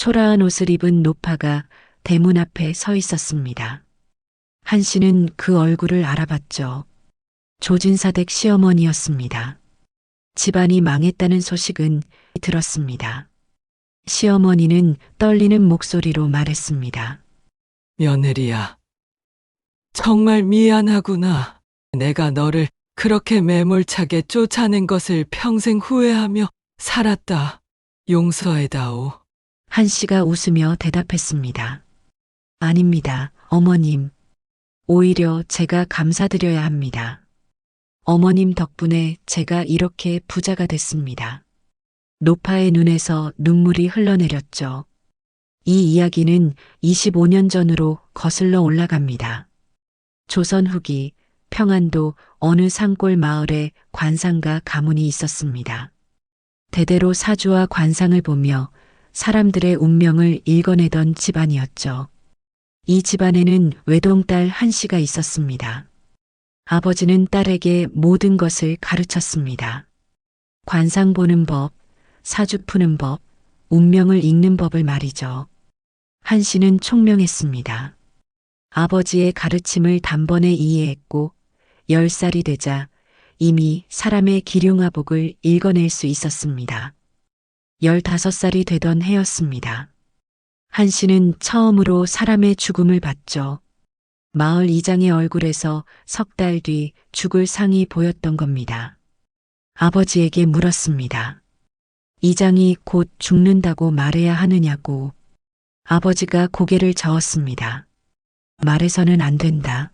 초라한 옷을 입은 노파가 대문 앞에 서 있었습니다. 한 씨는 그 얼굴을 알아봤죠. 조진사댁 시어머니였습니다. 집안이 망했다는 소식은 들었습니다. 시어머니는 떨리는 목소리로 말했습니다. 며느리야, 정말 미안하구나. 내가 너를 그렇게 매몰차게 쫓아낸 것을 평생 후회하며 살았다. 용서해다오. 한 씨가 웃으며 대답했습니다. 아닙니다, 어머님. 오히려 제가 감사드려야 합니다. 어머님 덕분에 제가 이렇게 부자가 됐습니다. 노파의 눈에서 눈물이 흘러내렸죠. 이 이야기는 25년 전으로 거슬러 올라갑니다. 조선 후기 평안도 어느 산골 마을에 관상가 가문이 있었습니다. 대대로 사주와 관상을 보며 사람들의 운명을 읽어내던 집안이었죠. 이 집안에는 외동딸 한 씨가 있었습니다. 아버지는 딸에게 모든 것을 가르쳤습니다. 관상 보는 법, 사주 푸는 법, 운명을 읽는 법을 말이죠. 한 씨는 총명했습니다. 아버지의 가르침을 단번에 이해했고 10살이 되자 이미 사람의 기륭화복을 읽어낼 수 있었습니다. 15살이 되던 해였습니다. 한 씨는 처음으로 사람의 죽음을 봤죠. 마을 이장의 얼굴에서 석 달 뒤 죽을 상이 보였던 겁니다. 아버지에게 물었습니다. 이장이 곧 죽는다고 말해야 하느냐고. 아버지가 고개를 저었습니다. 말해서는 안 된다.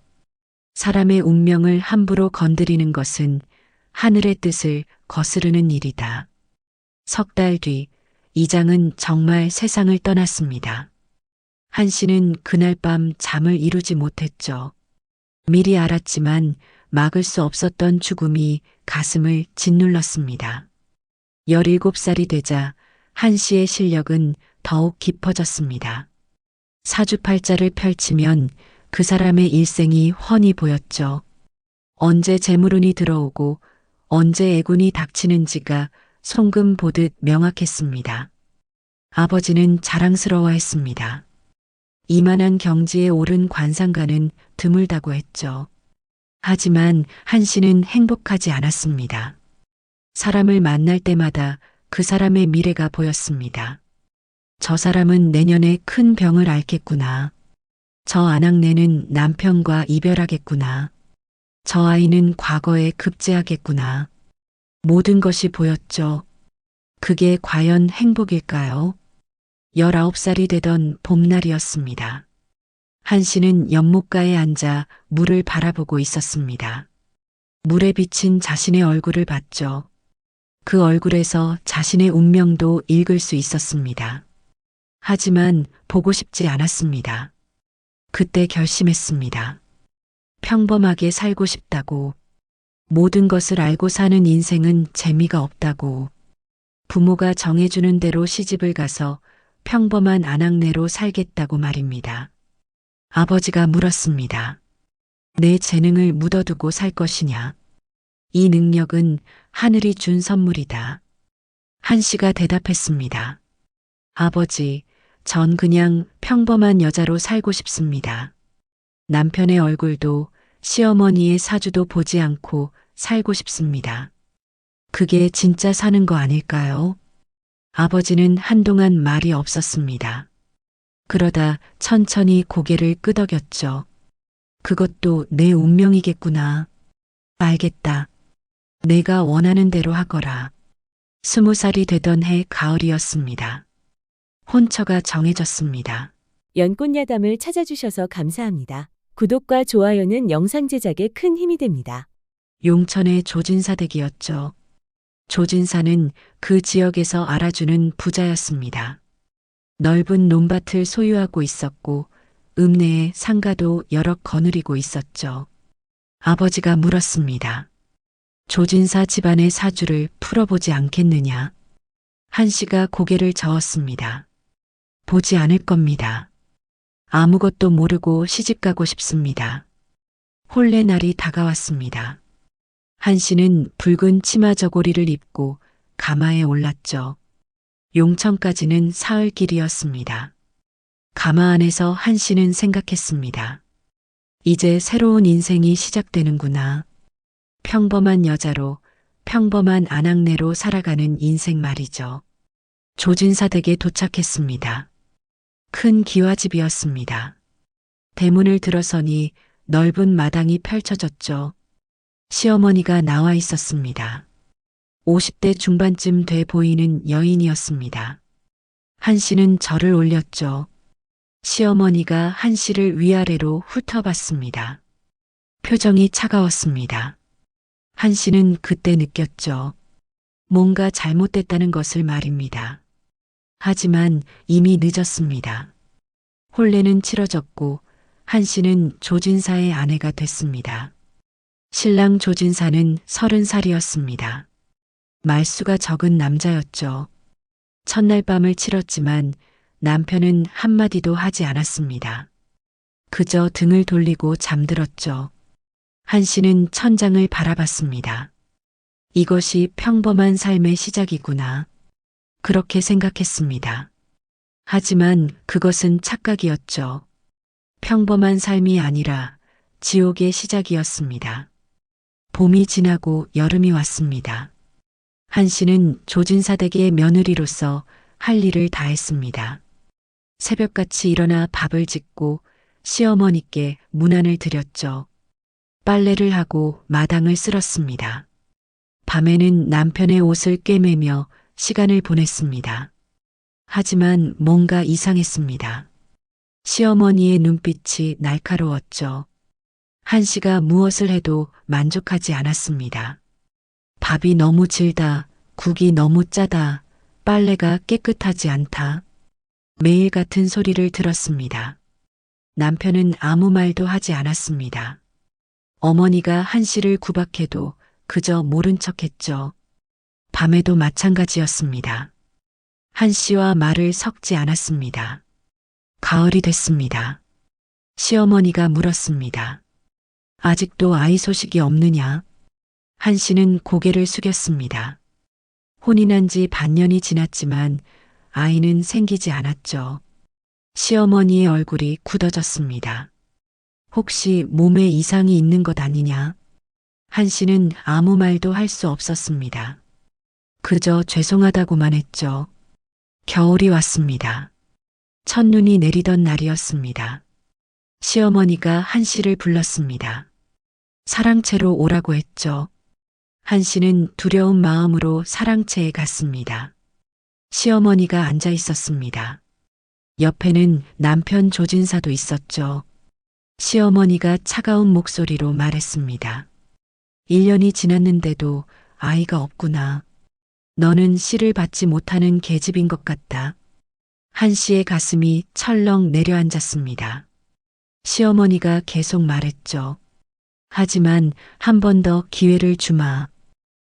사람의 운명을 함부로 건드리는 것은 하늘의 뜻을 거스르는 일이다. 석 달 뒤 이장은 정말 세상을 떠났습니다. 한 씨는 그날 밤 잠을 이루지 못했죠. 미리 알았지만 막을 수 없었던 죽음이 가슴을 짓눌렀습니다. 17살이 되자 한 씨의 실력은 더욱 깊어졌습니다. 사주팔자를 펼치면 그 사람의 일생이 훤히 보였죠. 언제 재물운이 들어오고 언제 애군이 닥치는지가 송금 보듯 명확했습니다. 아버지는 자랑스러워했습니다. 이만한 경지에 오른 관상가는 드물다고 했죠. 하지만 한 씨는 행복하지 않았습니다. 사람을 만날 때마다 그 사람의 미래가 보였습니다. 저 사람은 내년에 큰 병을 앓겠구나. 저 아낙네는 남편과 이별하겠구나. 저 아이는 과거에 급제하겠구나. 모든 것이 보였죠. 그게 과연 행복일까요? 19살이 되던 봄날이었습니다. 한 씨는 연못가에 앉아 물을 바라보고 있었습니다. 물에 비친 자신의 얼굴을 봤죠. 그 얼굴에서 자신의 운명도 읽을 수 있었습니다. 하지만 보고 싶지 않았습니다. 그때 결심했습니다. 평범하게 살고 싶다고. 모든 것을 알고 사는 인생은 재미가 없다고. 부모가 정해주는 대로 시집을 가서 평범한 아낙네로 살겠다고 말입니다. 아버지가 물었습니다. 내 재능을 묻어두고 살 것이냐? 이 능력은 하늘이 준 선물이다. 한 씨가 대답했습니다. 아버지, 전 그냥 평범한 여자로 살고 싶습니다. 남편의 얼굴도 시어머니의 사주도 보지 않고 살고 싶습니다. 그게 진짜 사는 거 아닐까요? 아버지는 한동안 말이 없었습니다. 그러다 천천히 고개를 끄덕였죠. 그것도 내 운명이겠구나. 알겠다. 내가 원하는 대로 하거라. 20살이 되던 해 가을이었습니다. 혼처가 정해졌습니다. 연꽃야담을 찾아주셔서 감사합니다. 구독과 좋아요는 영상 제작에 큰 힘이 됩니다. 용천의 조진사 댁이었죠. 조진사는 그 지역에서 알아주는 부자였습니다. 넓은 논밭을 소유하고 있었고 읍내에 상가도 여럿 거느리고 있었죠. 아버지가 물었습니다. 조진사 집안의 사주를 풀어보지 않겠느냐? 한 씨가 고개를 저었습니다. 보지 않을 겁니다. 아무것도 모르고 시집가고 싶습니다. 혼례 날이 다가왔습니다. 한 씨는 붉은 치마 저고리를 입고 가마에 올랐죠. 용천까지는 사흘 길이었습니다. 가마 안에서 한 씨는 생각했습니다. 이제 새로운 인생이 시작되는구나. 평범한 여자로 평범한 아낙네로 살아가는 인생 말이죠. 조진사 댁에 도착했습니다. 큰 기와집이었습니다. 대문을 들어서니 넓은 마당이 펼쳐졌죠. 시어머니가 나와 있었습니다. 50대 중반쯤 돼 보이는 여인이었습니다. 한 씨는 절을 올렸죠. 시어머니가 한 씨를 위아래로 훑어봤습니다. 표정이 차가웠습니다. 한 씨는 그때 느꼈죠. 뭔가 잘못됐다는 것을 말입니다. 하지만 이미 늦었습니다. 혼례는 치러졌고 한 씨는 조진사의 아내가 됐습니다. 신랑 조진사는 30살이었습니다. 말수가 적은 남자였죠. 첫날 밤을 치렀지만 남편은 한마디도 하지 않았습니다. 그저 등을 돌리고 잠들었죠. 한 씨는 천장을 바라봤습니다. 이것이 평범한 삶의 시작이구나. 그렇게 생각했습니다. 하지만 그것은 착각이었죠. 평범한 삶이 아니라 지옥의 시작이었습니다. 봄이 지나고 여름이 왔습니다. 한 씨는 조진사 댁의 며느리로서 할 일을 다했습니다. 새벽같이 일어나 밥을 짓고 시어머니께 문안을 드렸죠. 빨래를 하고 마당을 쓸었습니다. 밤에는 남편의 옷을 꿰매며 시간을 보냈습니다. 하지만 뭔가 이상했습니다. 시어머니의 눈빛이 날카로웠죠. 한 씨가 무엇을 해도 만족하지 않았습니다. 밥이 너무 질다, 국이 너무 짜다, 빨래가 깨끗하지 않다. 매일 같은 소리를 들었습니다. 남편은 아무 말도 하지 않았습니다. 어머니가 한 씨를 구박해도 그저 모른 척했죠. 밤에도 마찬가지였습니다. 한 씨와 말을 섞지 않았습니다. 가을이 됐습니다. 시어머니가 물었습니다. 아직도 아이 소식이 없느냐? 한 씨는 고개를 숙였습니다. 혼인한 지 반년이 지났지만 아이는 생기지 않았죠. 시어머니의 얼굴이 굳어졌습니다. 혹시 몸에 이상이 있는 것 아니냐? 한 씨는 아무 말도 할 수 없었습니다. 그저 죄송하다고만 했죠. 겨울이 왔습니다. 첫눈이 내리던 날이었습니다. 시어머니가 한 씨를 불렀습니다. 사랑채로 오라고 했죠. 한 씨는 두려운 마음으로 사랑채에 갔습니다. 시어머니가 앉아 있었습니다. 옆에는 남편 조진사도 있었죠. 시어머니가 차가운 목소리로 말했습니다. 1년이 지났는데도 아이가 없구나. 너는 씨를 받지 못하는 계집인 것 같다. 한 씨의 가슴이 철렁 내려앉았습니다. 시어머니가 계속 말했죠. 하지만 한 번 더 기회를 주마.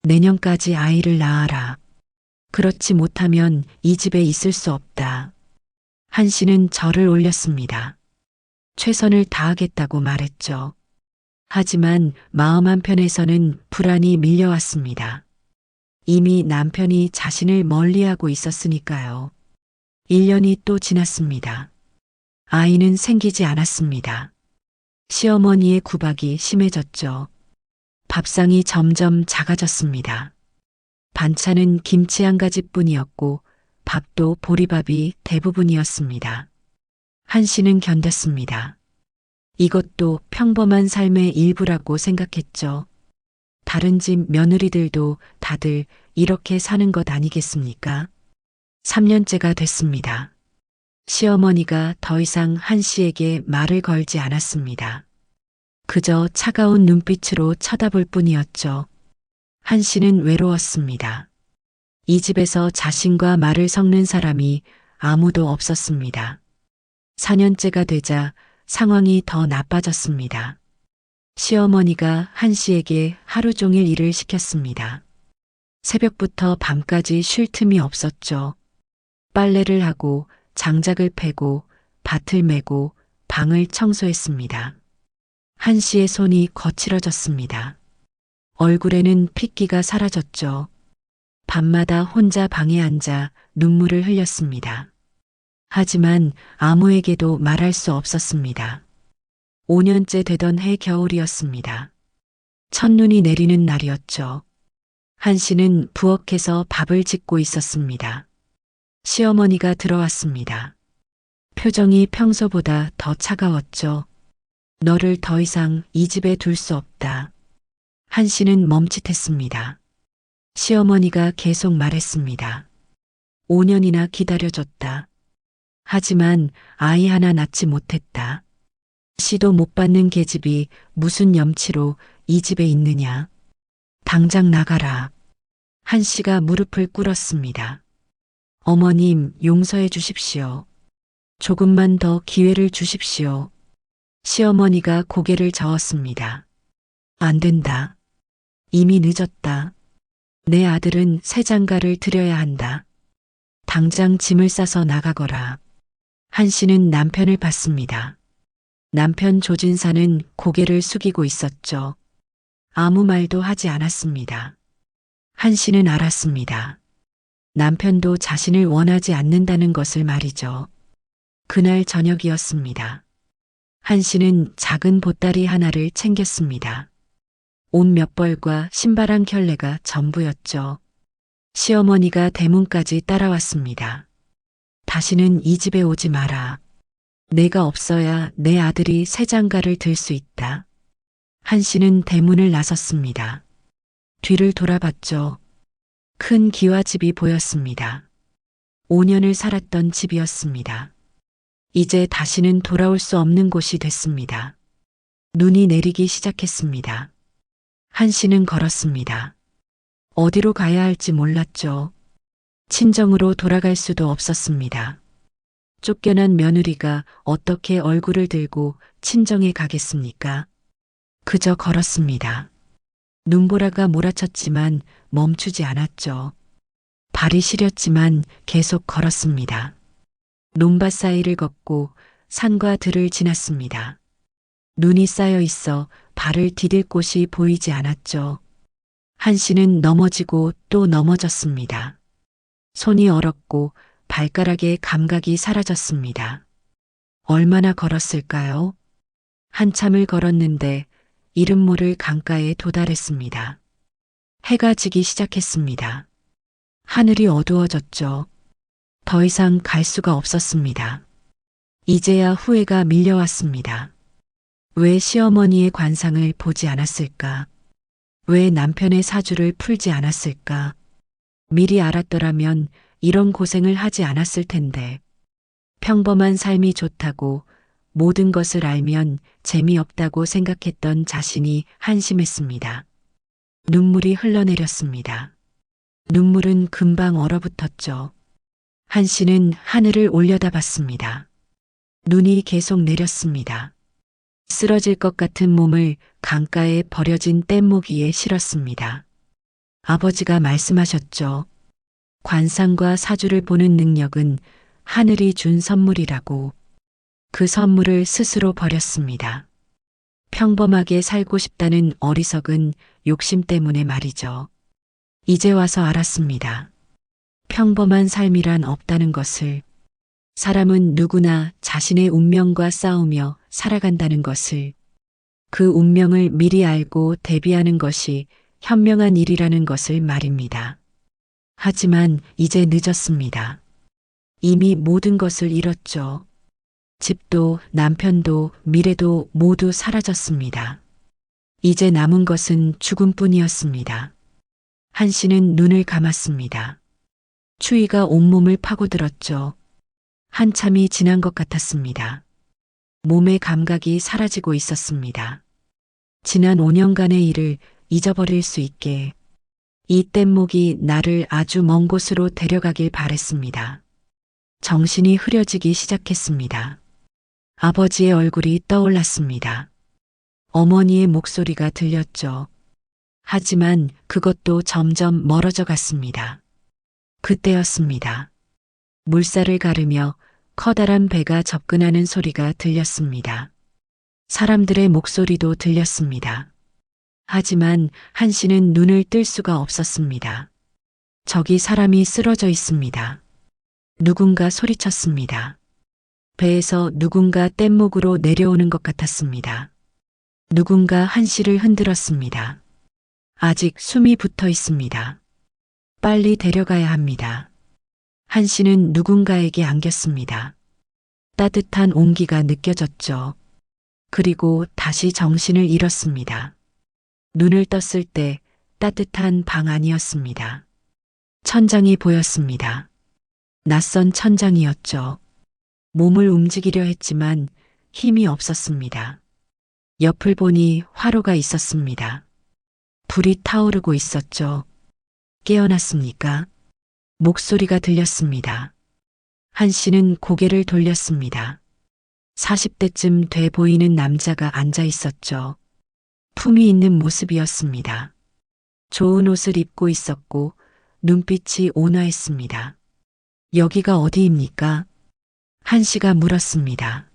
내년까지 아이를 낳아라. 그렇지 못하면 이 집에 있을 수 없다. 한 씨는 절을 올렸습니다. 최선을 다하겠다고 말했죠. 하지만 마음 한편에서는 불안이 밀려왔습니다. 이미 남편이 자신을 멀리하고 있었으니까요. 1년이 또 지났습니다. 아이는 생기지 않았습니다. 시어머니의 구박이 심해졌죠. 밥상이 점점 작아졌습니다. 반찬은 김치 한 가지뿐이었고 밥도 보리밥이 대부분이었습니다. 한 씨는 견뎠습니다. 이것도 평범한 삶의 일부라고 생각했죠. 다른 집 며느리들도 다들 이렇게 사는 것 아니겠습니까? 3년째가 됐습니다. 시어머니가 더 이상 한 씨에게 말을 걸지 않았습니다. 그저 차가운 눈빛으로 쳐다볼 뿐이었죠. 한 씨는 외로웠습니다. 이 집에서 자신과 말을 섞는 사람이 아무도 없었습니다. 4년째가 되자 상황이 더 나빠졌습니다. 시어머니가 한 씨에게 하루 종일 일을 시켰습니다. 새벽부터 밤까지 쉴 틈이 없었죠. 빨래를 하고 장작을 패고 밭을 메고 방을 청소했습니다. 한 씨의 손이 거칠어졌습니다. 얼굴에는 핏기가 사라졌죠. 밤마다 혼자 방에 앉아 눈물을 흘렸습니다. 하지만 아무에게도 말할 수 없었습니다. 5년째 되던 해 겨울이었습니다. 첫눈이 내리는 날이었죠. 한 씨는 부엌에서 밥을 짓고 있었습니다. 시어머니가 들어왔습니다. 표정이 평소보다 더 차가웠죠. 너를 더 이상 이 집에 둘 수 없다. 한 씨는 멈칫했습니다. 시어머니가 계속 말했습니다. 5년이나 기다려줬다. 하지만 아이 하나 낳지 못했다. 씨도 못 받는 계집이 무슨 염치로 이 집에 있느냐. 당장 나가라. 한 씨가 무릎을 꿇었습니다. 어머님, 용서해 주십시오. 조금만 더 기회를 주십시오. 시어머니가 고개를 저었습니다. 안 된다. 이미 늦었다. 내 아들은 새 장가를 들여야 한다. 당장 짐을 싸서 나가거라. 한 씨는 남편을 봤습니다. 남편 조진사는 고개를 숙이고 있었죠. 아무 말도 하지 않았습니다. 한 씨는 알았습니다. 남편도 자신을 원하지 않는다는 것을 말이죠. 그날 저녁이었습니다. 한 씨는 작은 보따리 하나를 챙겼습니다. 옷 몇 벌과 신발 한 켤레가 전부였죠. 시어머니가 대문까지 따라왔습니다. 다시는 이 집에 오지 마라. 내가 없어야 내 아들이 새 장가를 들 수 있다. 한 씨는 대문을 나섰습니다. 뒤를 돌아봤죠. 큰 기와집이 보였습니다. 5년을 살았던 집이었습니다. 이제 다시는 돌아올 수 없는 곳이 됐습니다. 눈이 내리기 시작했습니다. 한 씨는 걸었습니다. 어디로 가야 할지 몰랐죠. 친정으로 돌아갈 수도 없었습니다. 쫓겨난 며느리가 어떻게 얼굴을 들고 친정에 가겠습니까? 그저 걸었습니다. 눈보라가 몰아쳤지만 멈추지 않았죠. 발이 시렸지만 계속 걸었습니다. 논밭 사이를 걷고 산과 들을 지났습니다. 눈이 쌓여 있어 발을 디딜 곳이 보이지 않았죠. 한 씨는 넘어지고 또 넘어졌습니다. 손이 얼었고 발가락의 감각이 사라졌습니다. 얼마나 걸었을까요? 한참을 걸었는데 이름 모를 강가에 도달했습니다. 해가 지기 시작했습니다. 하늘이 어두워졌죠. 더 이상 갈 수가 없었습니다. 이제야 후회가 밀려왔습니다. 왜 시어머니의 관상을 보지 않았을까? 왜 남편의 사주를 풀지 않았을까? 미리 알았더라면 이런 고생을 하지 않았을 텐데. 평범한 삶이 좋다고 모든 것을 알면 재미없다고 생각했던 자신이 한심했습니다. 눈물이 흘러내렸습니다. 눈물은 금방 얼어붙었죠. 한 씨는 하늘을 올려다봤습니다. 눈이 계속 내렸습니다. 쓰러질 것 같은 몸을 강가에 버려진 뗏목 위에 실었습니다. 아버지가 말씀하셨죠. 관상과 사주를 보는 능력은 하늘이 준 선물이라고. 그 선물을 스스로 버렸습니다. 평범하게 살고 싶다는 어리석은 욕심 때문에 말이죠. 이제 와서 알았습니다. 평범한 삶이란 없다는 것을. 사람은 누구나 자신의 운명과 싸우며 살아간다는 것을. 그 운명을 미리 알고 대비하는 것이 현명한 일이라는 것을 말입니다. 하지만 이제 늦었습니다. 이미 모든 것을 잃었죠. 집도 남편도 미래도 모두 사라졌습니다. 이제 남은 것은 죽음뿐이었습니다. 한 씨는 눈을 감았습니다. 추위가 온몸을 파고들었죠. 한참이 지난 것 같았습니다. 몸의 감각이 사라지고 있었습니다. 지난 5년간의 일을 잊어버릴 수 있게 이 뗏목이 나를 아주 먼 곳으로 데려가길 바랬습니다. 정신이 흐려지기 시작했습니다. 아버지의 얼굴이 떠올랐습니다. 어머니의 목소리가 들렸죠. 하지만 그것도 점점 멀어져 갔습니다. 그때였습니다. 물살을 가르며 커다란 배가 접근하는 소리가 들렸습니다. 사람들의 목소리도 들렸습니다. 하지만 한 씨는 눈을 뜰 수가 없었습니다. 저기 사람이 쓰러져 있습니다. 누군가 소리쳤습니다. 배에서 누군가 뗏목으로 내려오는 것 같았습니다. 누군가 한 씨를 흔들었습니다. 아직 숨이 붙어 있습니다. 빨리 데려가야 합니다. 한 씨는 누군가에게 안겼습니다. 따뜻한 온기가 느껴졌죠. 그리고 다시 정신을 잃었습니다. 눈을 떴을 때 따뜻한 방 안이었습니다. 천장이 보였습니다. 낯선 천장이었죠. 몸을 움직이려 했지만 힘이 없었습니다. 옆을 보니 화로가 있었습니다. 불이 타오르고 있었죠. 깨어났습니까? 목소리가 들렸습니다. 한 씨는 고개를 돌렸습니다. 40대쯤 돼 보이는 남자가 앉아 있었죠. 품위 있는 모습이었습니다. 좋은 옷을 입고 있었고 눈빛이 온화했습니다. 여기가 어디입니까? 한 씨가 물었습니다.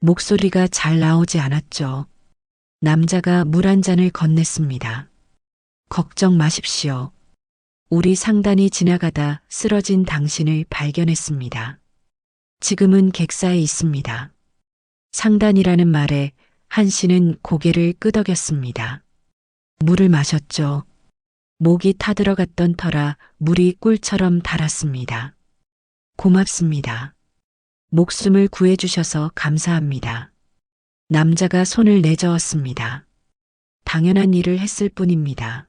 목소리가 잘 나오지 않았죠. 남자가 물 한 잔을 건넸습니다. 걱정 마십시오. 우리 상단이 지나가다 쓰러진 당신을 발견했습니다. 지금은 객사에 있습니다. 상단이라는 말에 한 씨는 고개를 끄덕였습니다. 물을 마셨죠. 목이 타들어갔던 터라 물이 꿀처럼 달았습니다. 고맙습니다. 목숨을 구해주셔서 감사합니다. 남자가 손을 내저었습니다. 당연한 일을 했을 뿐입니다.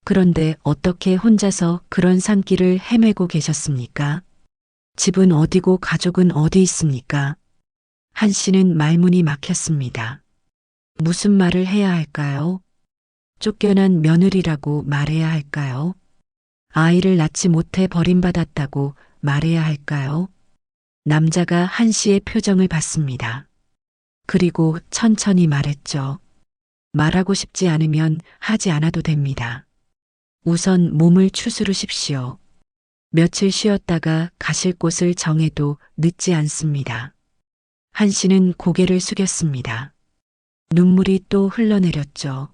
그런데 어떻게 혼자서 그런 산길을 헤매고 계셨습니까? 집은 어디고 가족은 어디 있습니까? 한 씨는 말문이 막혔습니다. 무슨 말을 해야 할까요? 쫓겨난 며느리라고 말해야 할까요? 아이를 낳지 못해 버림받았다고 말해야 할까요? 남자가 한 씨의 표정을 봤습니다. 그리고 천천히 말했죠. 말하고 싶지 않으면 하지 않아도 됩니다. 우선 몸을 추스르십시오. 며칠 쉬었다가 가실 곳을 정해도 늦지 않습니다. 한 씨는 고개를 숙였습니다. 눈물이 또 흘러내렸죠.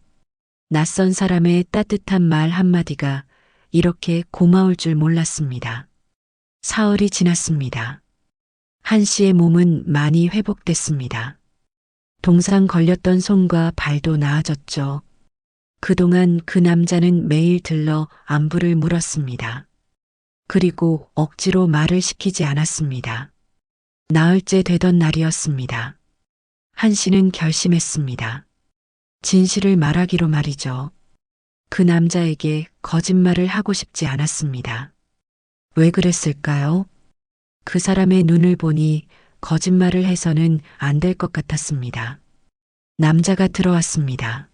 낯선 사람의 따뜻한 말 한마디가 이렇게 고마울 줄 몰랐습니다. 사흘이 지났습니다. 한 씨의 몸은 많이 회복됐습니다. 동상 걸렸던 손과 발도 나아졌죠. 그동안 그 남자는 매일 들러 안부를 물었습니다. 그리고 억지로 말을 시키지 않았습니다. 나흘째 되던 날이었습니다. 한 씨는 결심했습니다. 진실을 말하기로 말이죠. 그 남자에게 거짓말을 하고 싶지 않았습니다. 왜 그랬을까요? 그 사람의 눈을 보니 거짓말을 해서는 안 될 것 같았습니다. 남자가 들어왔습니다.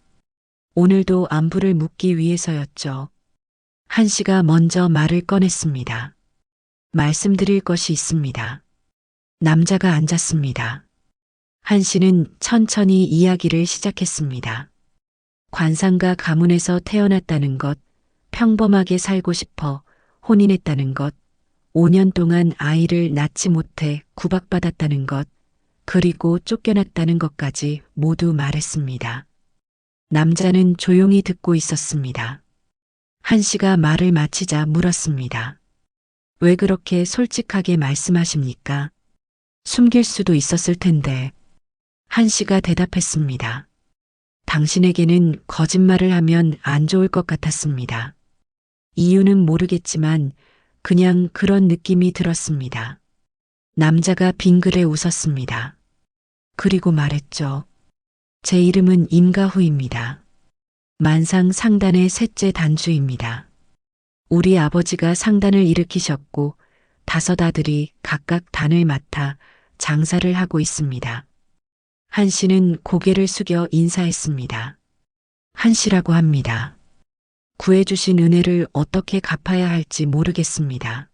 오늘도 안부를 묻기 위해서였죠. 한 씨가 먼저 말을 꺼냈습니다. 말씀드릴 것이 있습니다. 남자가 앉았습니다. 한 씨는 천천히 이야기를 시작했습니다. 관상가 가문에서 태어났다는 것, 평범하게 살고 싶어 혼인했다는 것, 5년 동안 아이를 낳지 못해 구박받았다는 것, 그리고 쫓겨났다는 것까지 모두 말했습니다. 남자는 조용히 듣고 있었습니다. 한 씨가 말을 마치자 물었습니다. 왜 그렇게 솔직하게 말씀하십니까? 숨길 수도 있었을 텐데. 한 씨가 대답했습니다. 당신에게는 거짓말을 하면 안 좋을 것 같았습니다. 이유는 모르겠지만 그냥 그런 느낌이 들었습니다. 남자가 빙그레 웃었습니다. 그리고 말했죠. 제 이름은 임가후입니다. 만상 상단의 셋째 단주입니다. 우리 아버지가 상단을 일으키셨고 5 아들이 각각 단을 맡아 장사를 하고 있습니다. 한 씨는 고개를 숙여 인사했습니다. 한 씨라고 합니다. 구해주신 은혜를 어떻게 갚아야 할지 모르겠습니다.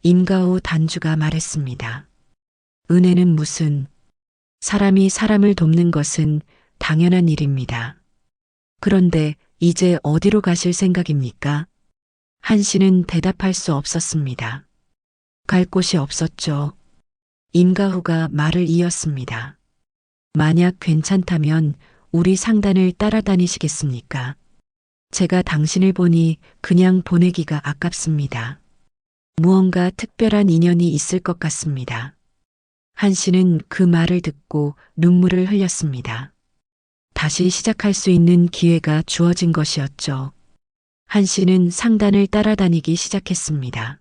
임가후 단주가 말했습니다. 은혜는 무슨, 사람이 사람을 돕는 것은 당연한 일입니다. 그런데 이제 어디로 가실 생각입니까? 한 씨는 대답할 수 없었습니다. 갈 곳이 없었죠. 임가후가 말을 이었습니다. 만약 괜찮다면 우리 상단을 따라다니시겠습니까? 제가 당신을 보니 그냥 보내기가 아깝습니다. 무언가 특별한 인연이 있을 것 같습니다. 한 씨는 그 말을 듣고 눈물을 흘렸습니다. 다시 시작할 수 있는 기회가 주어진 것이었죠. 한 씨는 상단을 따라다니기 시작했습니다.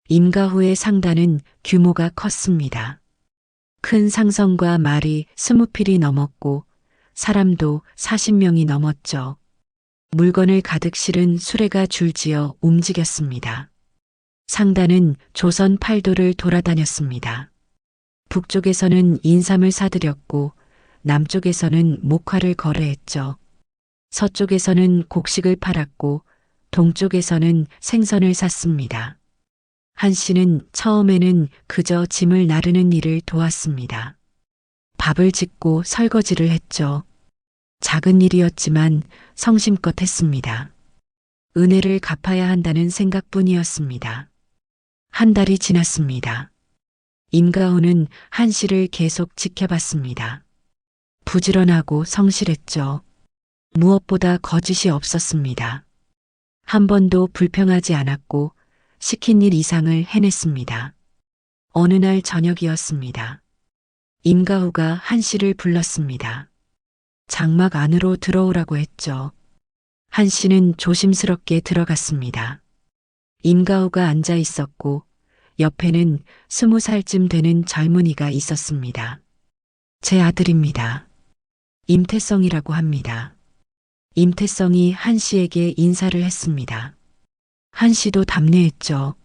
임가후의 상단은 규모가 컸습니다. 큰 상선과 말이 20필이 넘었고 사람도 40명이 넘었죠. 물건을 가득 실은 수레가 줄지어 움직였습니다. 상단은 조선 팔도를 돌아다녔습니다. 북쪽에서는 인삼을 사들였고 남쪽에서는 목화를 거래했죠. 서쪽에서는 곡식을 팔았고 동쪽에서는 생선을 샀습니다. 한 씨는 처음에는 그저 짐을 나르는 일을 도왔습니다. 밥을 짓고 설거지를 했죠. 작은 일이었지만 성심껏 했습니다. 은혜를 갚아야 한다는 생각뿐이었습니다. 한 달이 지났습니다. 임가호는 한 씨를 계속 지켜봤습니다. 부지런하고 성실했죠. 무엇보다 거짓이 없었습니다. 한 번도 불평하지 않았고 시킨 일 이상을 해냈습니다. 어느 날 저녁이었습니다. 임가호가 한 씨를 불렀습니다. 장막 안으로 들어오라고 했죠. 한 씨는 조심스럽게 들어갔습니다. 임가호가 앉아 있었고 옆에는 20살쯤 되는 젊은이가 있었습니다. 제 아들입니다. 임태성이라고 합니다. 임태성이 한 씨에게 인사를 했습니다. 한 씨도 답례했죠.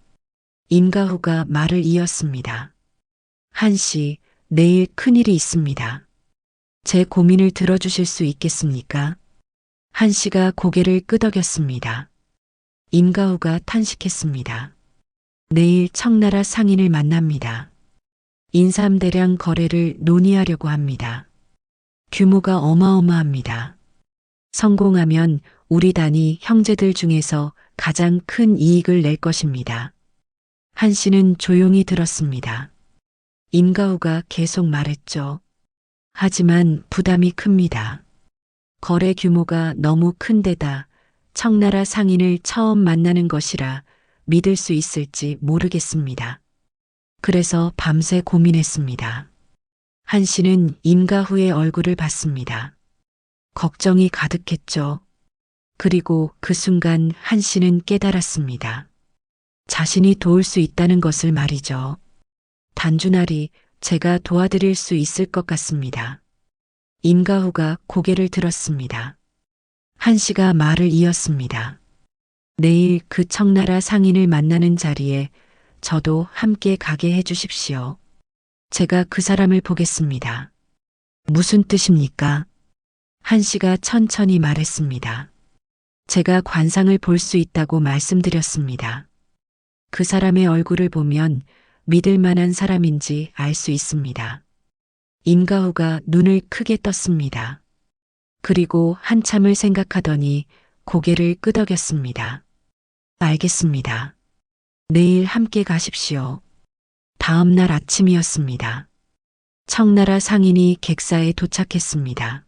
임가후가 말을 이었습니다. 한 씨, 내일 큰일이 있습니다. 제 고민을 들어주실 수 있겠습니까? 한 씨가 고개를 끄덕였습니다. 임가후가 탄식했습니다. 내일 청나라 상인을 만납니다. 인삼대량 거래를 논의하려고 합니다. 규모가 어마어마합니다. 성공하면 우리 단이 형제들 중에서 가장 큰 이익을 낼 것입니다. 한 씨는 조용히 들었습니다. 임가후가 계속 말했죠. 하지만 부담이 큽니다. 거래 규모가 너무 큰 데다 청나라 상인을 처음 만나는 것이라 믿을 수 있을지 모르겠습니다. 그래서 밤새 고민했습니다. 한 씨는 임가후의 얼굴을 봤습니다. 걱정이 가득했죠. 그리고 그 순간 한 씨는 깨달았습니다. 자신이 도울 수 있다는 것을 말이죠. 단주날이 제가 도와드릴 수 있을 것 같습니다. 임가후가 고개를 들었습니다. 한 씨가 말을 이었습니다. 내일 그 청나라 상인을 만나는 자리에 저도 함께 가게 해주십시오. 제가 그 사람을 보겠습니다. 무슨 뜻입니까? 한 씨가 천천히 말했습니다. 제가 관상을 볼 수 있다고 말씀드렸습니다. 그 사람의 얼굴을 보면 믿을 만한 사람인지 알 수 있습니다. 임가후가 눈을 크게 떴습니다. 그리고 한참을 생각하더니 고개를 끄덕였습니다. 알겠습니다. 내일 함께 가십시오. 다음 날 아침이었습니다. 청나라 상인이 객사에 도착했습니다.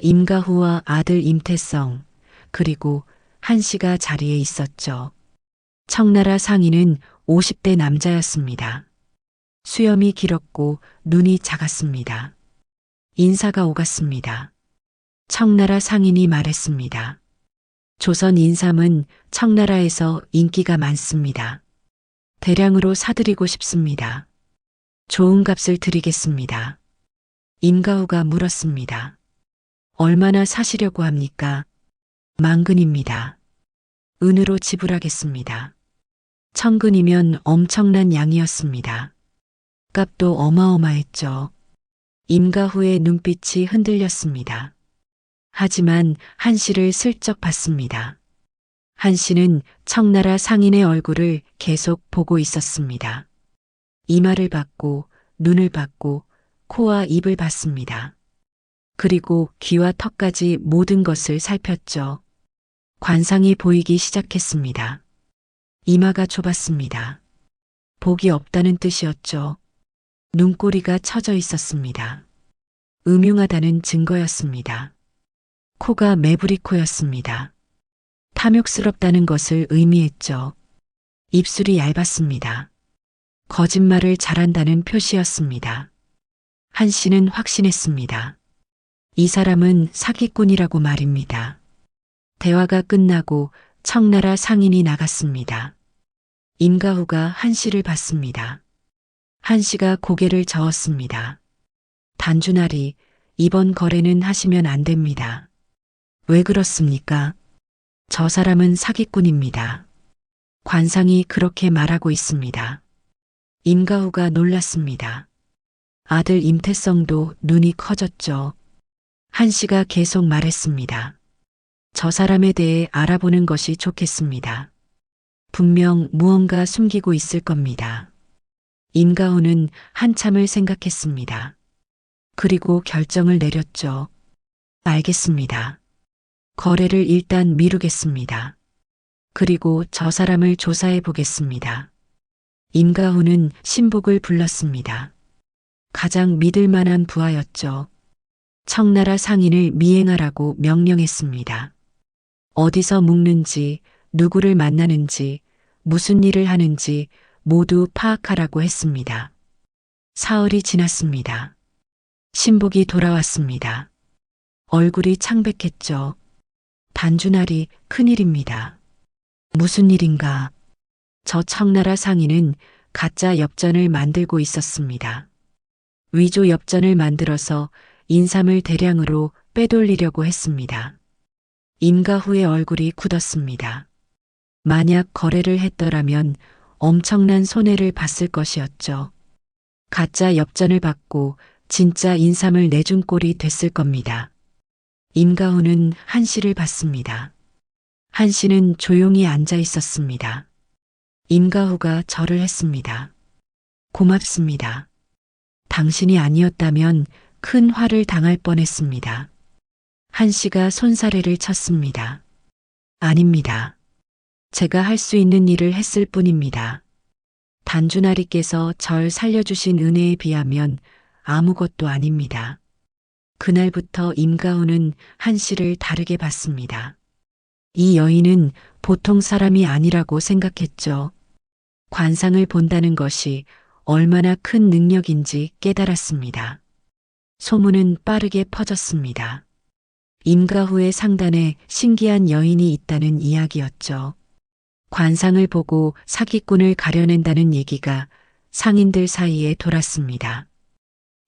임가후와 아들 임태성, 그리고 한 씨가 자리에 있었죠. 청나라 상인은 50대 남자였습니다. 수염이 길었고 눈이 작았습니다. 인사가 오갔습니다. 청나라 상인이 말했습니다. 조선 인삼은 청나라에서 인기가 많습니다. 대량으로 사드리고 싶습니다. 좋은 값을 드리겠습니다. 임가후가 물었습니다. 얼마나 사시려고 합니까? 만근입니다. 은으로 지불하겠습니다. 천근이면 엄청난 양이었습니다. 값도 어마어마했죠. 임가후의 눈빛이 흔들렸습니다. 하지만 한 씨를 슬쩍 봤습니다. 한 씨는 청나라 상인의 얼굴을 계속 보고 있었습니다. 이마를 봤고 눈을 봤고 코와 입을 봤습니다. 그리고 귀와 턱까지 모든 것을 살폈죠. 관상이 보이기 시작했습니다. 이마가 좁았습니다. 복이 없다는 뜻이었죠. 눈꼬리가 처져 있었습니다. 음흉하다는 증거였습니다. 코가 매부리 코였습니다. 탐욕스럽다는 것을 의미했죠. 입술이 얇았습니다. 거짓말을 잘한다는 표시였습니다. 한 씨는 확신했습니다. 이 사람은 사기꾼이라고 말입니다. 대화가 끝나고 청나라 상인이 나갔습니다. 임가후가 한 씨를 봤습니다. 한 씨가 고개를 저었습니다. 단주나리, 이번 거래는 하시면 안 됩니다. 왜 그렇습니까? 저 사람은 사기꾼입니다. 관상이 그렇게 말하고 있습니다. 임가후가 놀랐습니다. 아들 임태성도 눈이 커졌죠. 한 씨가 계속 말했습니다. 저 사람에 대해 알아보는 것이 좋겠습니다. 분명 무언가 숨기고 있을 겁니다. 임가후는 한참을 생각했습니다. 그리고 결정을 내렸죠. 알겠습니다. 거래를 일단 미루겠습니다. 그리고 저 사람을 조사해 보겠습니다. 임가후는 신복을 불렀습니다. 가장 믿을 만한 부하였죠. 청나라 상인을 미행하라고 명령했습니다. 어디서 묵는지, 누구를 만나는지, 무슨 일을 하는지 모두 파악하라고 했습니다. 사흘이 지났습니다. 신복이 돌아왔습니다. 얼굴이 창백했죠. 단주나리, 큰일입니다. 무슨 일인가? 저 청나라 상인은 가짜 엽전을 만들고 있었습니다. 위조 엽전을 만들어서 인삼을 대량으로 빼돌리려고 했습니다. 임가후의 얼굴이 굳었습니다. 만약 거래를 했더라면 엄청난 손해를 봤을 것이었죠. 가짜 엽전을 받고 진짜 인삼을 내준 꼴이 됐을 겁니다. 임가후는 한 씨를 봤습니다. 한 씨는 조용히 앉아 있었습니다. 임가후가 절을 했습니다. 고맙습니다. 당신이 아니었다면 큰 화를 당할 뻔했습니다. 한 씨가 손사래를 쳤습니다. 아닙니다. 제가 할 수 있는 일을 했을 뿐입니다. 단주나리께서 절 살려주신 은혜에 비하면 아무것도 아닙니다. 그날부터 임가후는 한 씨를 다르게 봤습니다. 이 여인은 보통 사람이 아니라고 생각했죠. 관상을 본다는 것이 얼마나 큰 능력인지 깨달았습니다. 소문은 빠르게 퍼졌습니다. 임가후의 상단에 신기한 여인이 있다는 이야기였죠. 관상을 보고 사기꾼을 가려낸다는 얘기가 상인들 사이에 돌았습니다.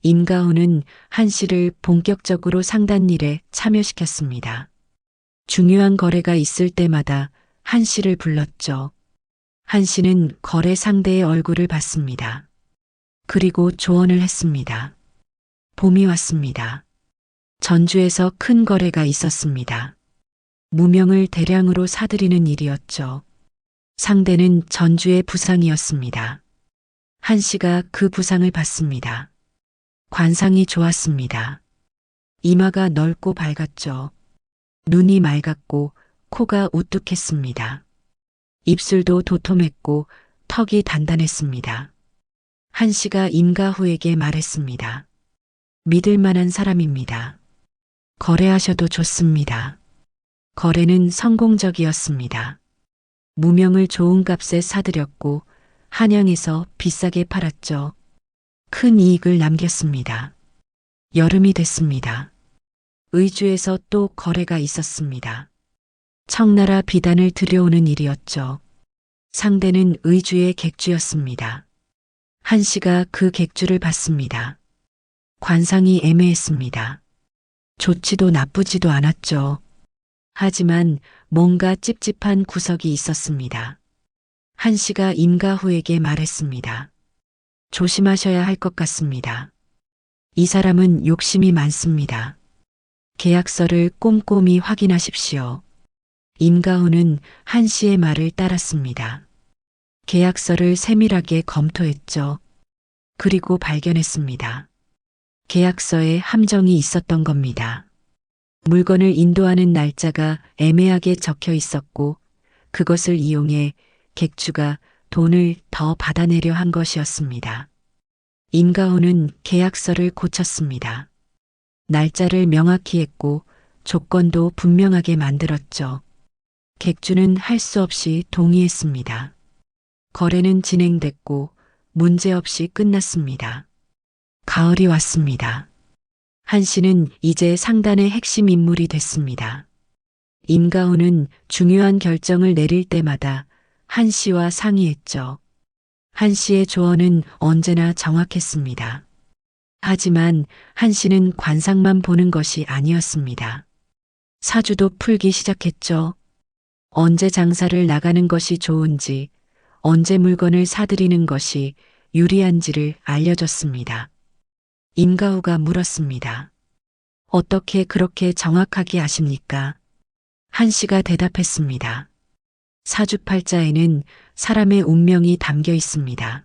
임가후는 한 씨를 본격적으로 상단 일에 참여시켰습니다. 중요한 거래가 있을 때마다 한 씨를 불렀죠. 한 씨는 거래 상대의 얼굴을 봤습니다. 그리고 조언을 했습니다. 봄이 왔습니다. 전주에서 큰 거래가 있었습니다. 무명을 대량으로 사들이는 일이었죠. 상대는 전주의 부상이었습니다. 한 씨가 그 부상을 봤습니다. 관상이 좋았습니다. 이마가 넓고 밝았죠. 눈이 맑았고 코가 우뚝했습니다. 입술도 도톰했고 턱이 단단했습니다. 한 씨가 임가후에게 말했습니다. 믿을 만한 사람입니다. 거래하셔도 좋습니다. 거래는 성공적이었습니다. 무명을 좋은 값에 사들였고 한양에서 비싸게 팔았죠. 큰 이익을 남겼습니다. 여름이 됐습니다. 의주에서 또 거래가 있었습니다. 청나라 비단을 들여오는 일이었죠. 상대는 의주의 객주였습니다. 한 씨가 그 객주를 봤습니다. 관상이 애매했습니다. 좋지도 나쁘지도 않았죠. 하지만 뭔가 찝찝한 구석이 있었습니다. 한 씨가 임가후에게 말했습니다. 조심하셔야 할 것 같습니다. 이 사람은 욕심이 많습니다. 계약서를 꼼꼼히 확인하십시오. 임가후는 한 씨의 말을 따랐습니다. 계약서를 세밀하게 검토했죠. 그리고 발견했습니다. 계약서에 함정이 있었던 겁니다. 물건을 인도하는 날짜가 애매하게 적혀 있었고 그것을 이용해 객주가 돈을 더 받아내려 한 것이었습니다. 임가후는 계약서를 고쳤습니다. 날짜를 명확히 했고 조건도 분명하게 만들었죠. 객주는 할 수 없이 동의했습니다. 거래는 진행됐고 문제없이 끝났습니다. 가을이 왔습니다. 한 씨는 이제 상단의 핵심 인물이 됐습니다. 임가훈은 중요한 결정을 내릴 때마다 한 씨와 상의했죠. 한 씨의 조언은 언제나 정확했습니다. 하지만 한 씨는 관상만 보는 것이 아니었습니다. 사주도 풀기 시작했죠. 언제 장사를 나가는 것이 좋은지, 언제 물건을 사들이는 것이 유리한지를 알려줬습니다. 임가후가 물었습니다. 어떻게 그렇게 정확하게 아십니까? 한 씨가 대답했습니다. 사주팔자에는 사람의 운명이 담겨 있습니다.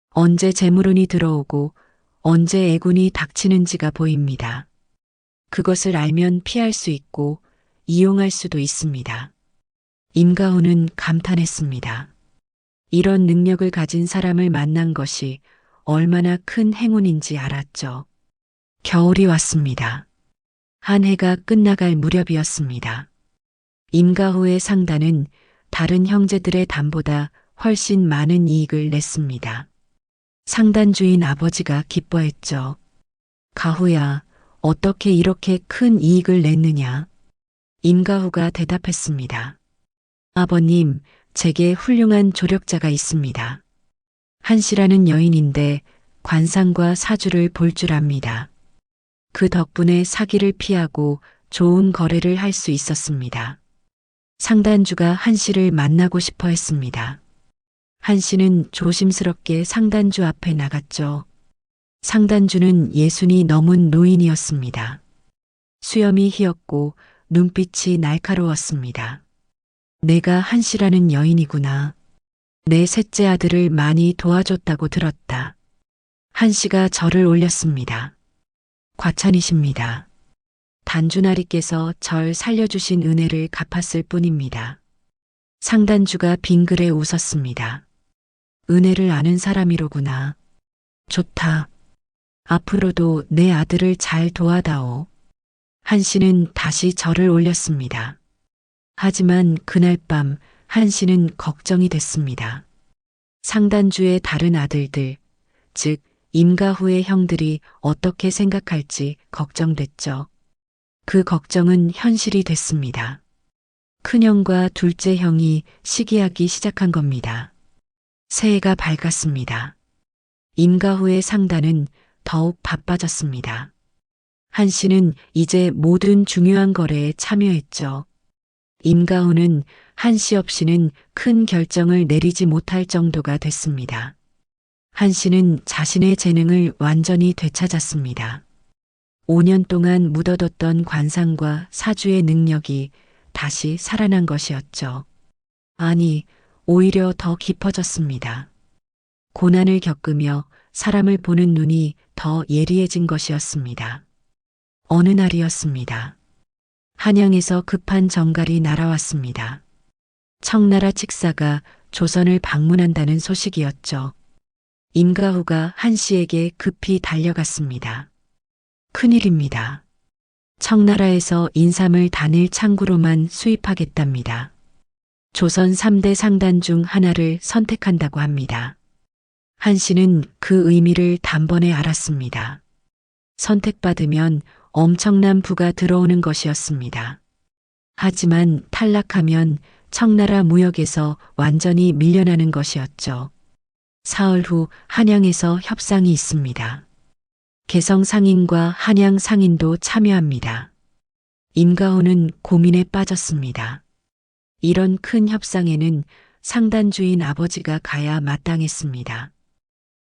언제 재물운이 들어오고 언제 애군이 닥치는지가 보입니다. 그것을 알면 피할 수 있고 이용할 수도 있습니다. 임가훈은 감탄했습니다. 이런 능력을 가진 사람을 만난 것이 얼마나 큰 행운인지 알았죠. 겨울이 왔습니다. 한 해가 끝나갈 무렵이었습니다. 임가후의 상단은 다른 형제들의 담보다 훨씬 많은 이익을 냈습니다. 상단 주인 아버지가 기뻐했죠. 가후야, 어떻게 이렇게 큰 이익을 냈느냐? 임가후가 대답했습니다. 아버님, 제게 훌륭한 조력자가 있습니다. 한 씨라는 여인인데 관상과 사주를 볼 줄 압니다. 그 덕분에 사기를 피하고 좋은 거래를 할 수 있었습니다. 상단주가 한 씨를 만나고 싶어 했습니다. 한 씨는 조심스럽게 상단주 앞에 나갔죠. 상단주는 예순이 넘은 노인이었습니다. 수염이 희었고 눈빛이 날카로웠습니다. 내가 한 씨라는 여인이구나. 내 셋째 아들을 많이 도와줬다고 들었다. 한 씨가 절을 올렸습니다. 과찬이십니다. 단주나리께서 절 살려주신 은혜를 갚았을 뿐입니다. 상단주가 빙그레 웃었습니다. 은혜를 아는 사람이로구나. 좋다. 앞으로도 내 아들을 잘 도와다오. 한 씨는 다시 절을 올렸습니다. 하지만 그날 밤 한 씨는 걱정이 됐습니다. 상단주의 다른 아들들, 즉 임가후의 형들이 어떻게 생각할지 걱정됐죠. 그 걱정은 현실이 됐습니다. 큰형과 둘째 형이 시기하기 시작한 겁니다. 새해가 밝았습니다. 임가후의 상단은 더욱 바빠졌습니다. 한 씨는 이제 모든 중요한 거래에 참여했죠. 임가후는 한 씨 없이는 큰 결정을 내리지 못할 정도가 됐습니다. 한 씨는 자신의 재능을 완전히 되찾았습니다. 5년 동안 묻어뒀던 관상과 사주의 능력이 다시 살아난 것이었죠. 아니, 오히려 더 깊어졌습니다. 고난을 겪으며 사람을 보는 눈이 더 예리해진 것이었습니다. 어느 날이었습니다. 한양에서 급한 정갈이 날아왔습니다. 청나라 칙사가 조선을 방문한다는 소식이었죠. 임가후가 한 씨에게 급히 달려갔습니다. 큰일입니다. 청나라에서 인삼을 단일 창구로만 수입하겠답니다. 조선 3대 상단 중 하나를 선택한다고 합니다. 한 씨는 그 의미를 단번에 알았습니다. 선택받으면 엄청난 부가 들어오는 것이었습니다. 하지만 탈락하면 청나라 무역에서 완전히 밀려나는 것이었죠. 사흘 후 한양에서 협상이 있습니다. 개성 상인과 한양 상인도 참여합니다. 임가훈은 고민에 빠졌습니다. 이런 큰 협상에는 상단 주인 아버지가 가야 마땅했습니다.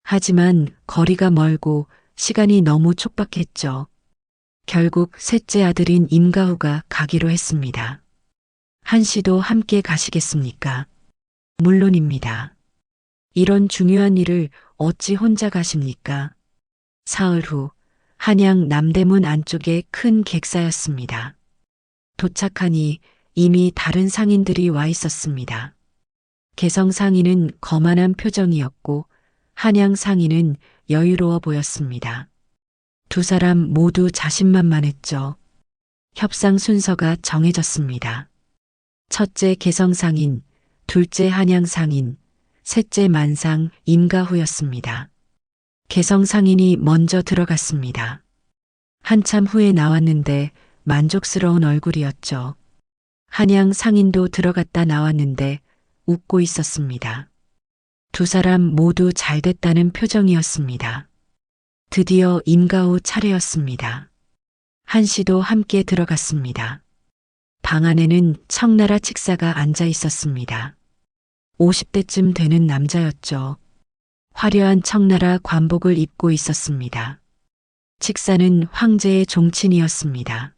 하지만 거리가 멀고 시간이 너무 촉박했죠. 결국 셋째 아들인 임가후가 가기로 했습니다. 한 씨도 함께 가시겠습니까? 물론입니다. 이런 중요한 일을 어찌 혼자 가십니까? 사흘 후 한양 남대문 안쪽에 큰 객사였습니다. 도착하니 이미 다른 상인들이 와 있었습니다. 개성 상인은 거만한 표정이었고 한양 상인은 여유로워 보였습니다. 두 사람 모두 자신만만했죠. 협상 순서가 정해졌습니다. 첫째 개성 상인, 둘째 한양 상인, 셋째 만상 임가후였습니다. 개성 상인이 먼저 들어갔습니다. 한참 후에 나왔는데 만족스러운 얼굴이었죠. 한양 상인도 들어갔다 나왔는데 웃고 있었습니다. 두 사람 모두 잘 됐다는 표정이었습니다. 드디어 임가후 차례였습니다. 한 씨도 함께 들어갔습니다. 방 안에는 청나라 칙사가 앉아 있었습니다. 50대쯤 되는 남자였죠. 화려한 청나라 관복을 입고 있었습니다. 칙사는 황제의 종친이었습니다.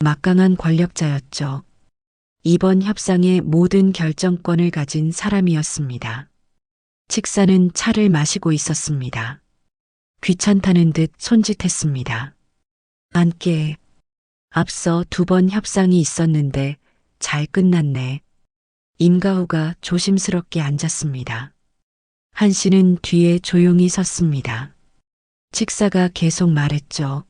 막강한 권력자였죠. 이번 협상의 모든 결정권을 가진 사람이었습니다. 칙사는 차를 마시고 있었습니다. 귀찮다는 듯 손짓했습니다. 앉게. 앞서 2번 협상이 있었는데 잘 끝났네. 임가후가 조심스럽게 앉았습니다. 한 씨는 뒤에 조용히 섰습니다. 칙사가 계속 말했죠.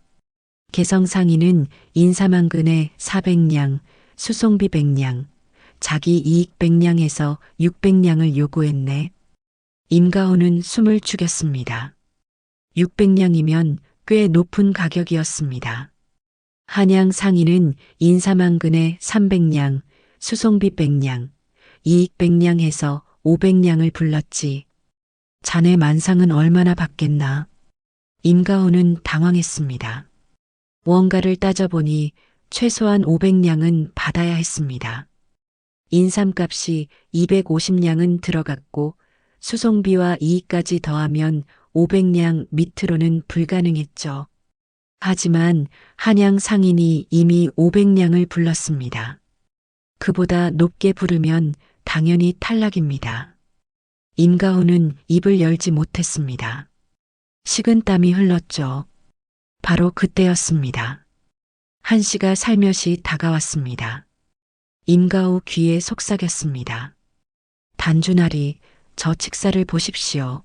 개성상인은 인사만근에 400냥, 수송비 100냥, 자기 이익 100냥에서 600냥을 요구했네. 임가후는 숨을 죽였습니다. 600냥이면 꽤 높은 가격이었습니다. 한양 상인은 인사만근에 300냥, 수송비 100냥, 이익 100냥 해서 500냥을 불렀지. 자네 만상은 얼마나 받겠나? 임가후는 당황했습니다. 원가를 따져보니 최소한 500냥은 받아야 했습니다. 인삼값이 250냥은 들어갔고 수송비와 이익까지 더하면 500냥 밑으로는 불가능했죠. 하지만 한양 상인이 이미 500냥을 불렀습니다. 그보다 높게 부르면 당연히 탈락입니다. 임가후는 입을 열지 못했습니다. 식은땀이 흘렀죠. 바로 그때였습니다. 한 씨가 살며시 다가왔습니다. 임가후 귀에 속삭였습니다. 단주나리, 저 칙사를 보십시오.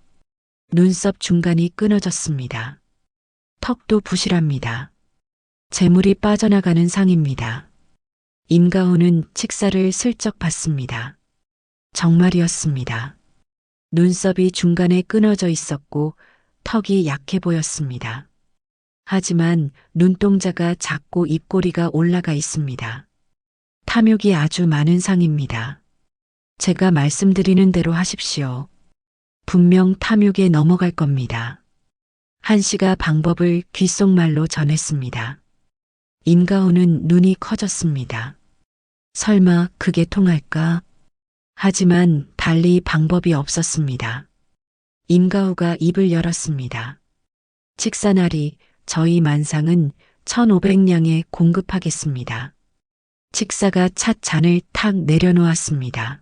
눈썹 중간이 끊어졌습니다. 턱도 부실합니다. 재물이 빠져나가는 상입니다. 임가후는 칙사를 슬쩍 봤습니다. 정말이었습니다. 눈썹이 중간에 끊어져 있었고 턱이 약해 보였습니다. 하지만 눈동자가 작고 입꼬리가 올라가 있습니다. 탐욕이 아주 많은 상입니다. 제가 말씀드리는 대로 하십시오. 분명 탐욕에 넘어갈 겁니다. 한 씨가 방법을 귓속말로 전했습니다. 임가후는 눈이 커졌습니다. 설마 그게 통할까? 하지만 달리 방법이 없었습니다. 임가후가 입을 열었습니다. 칙사나리, 저희 만상은 1500냥에 공급하겠습니다. 칙사가 찻 잔을 탁 내려놓았습니다.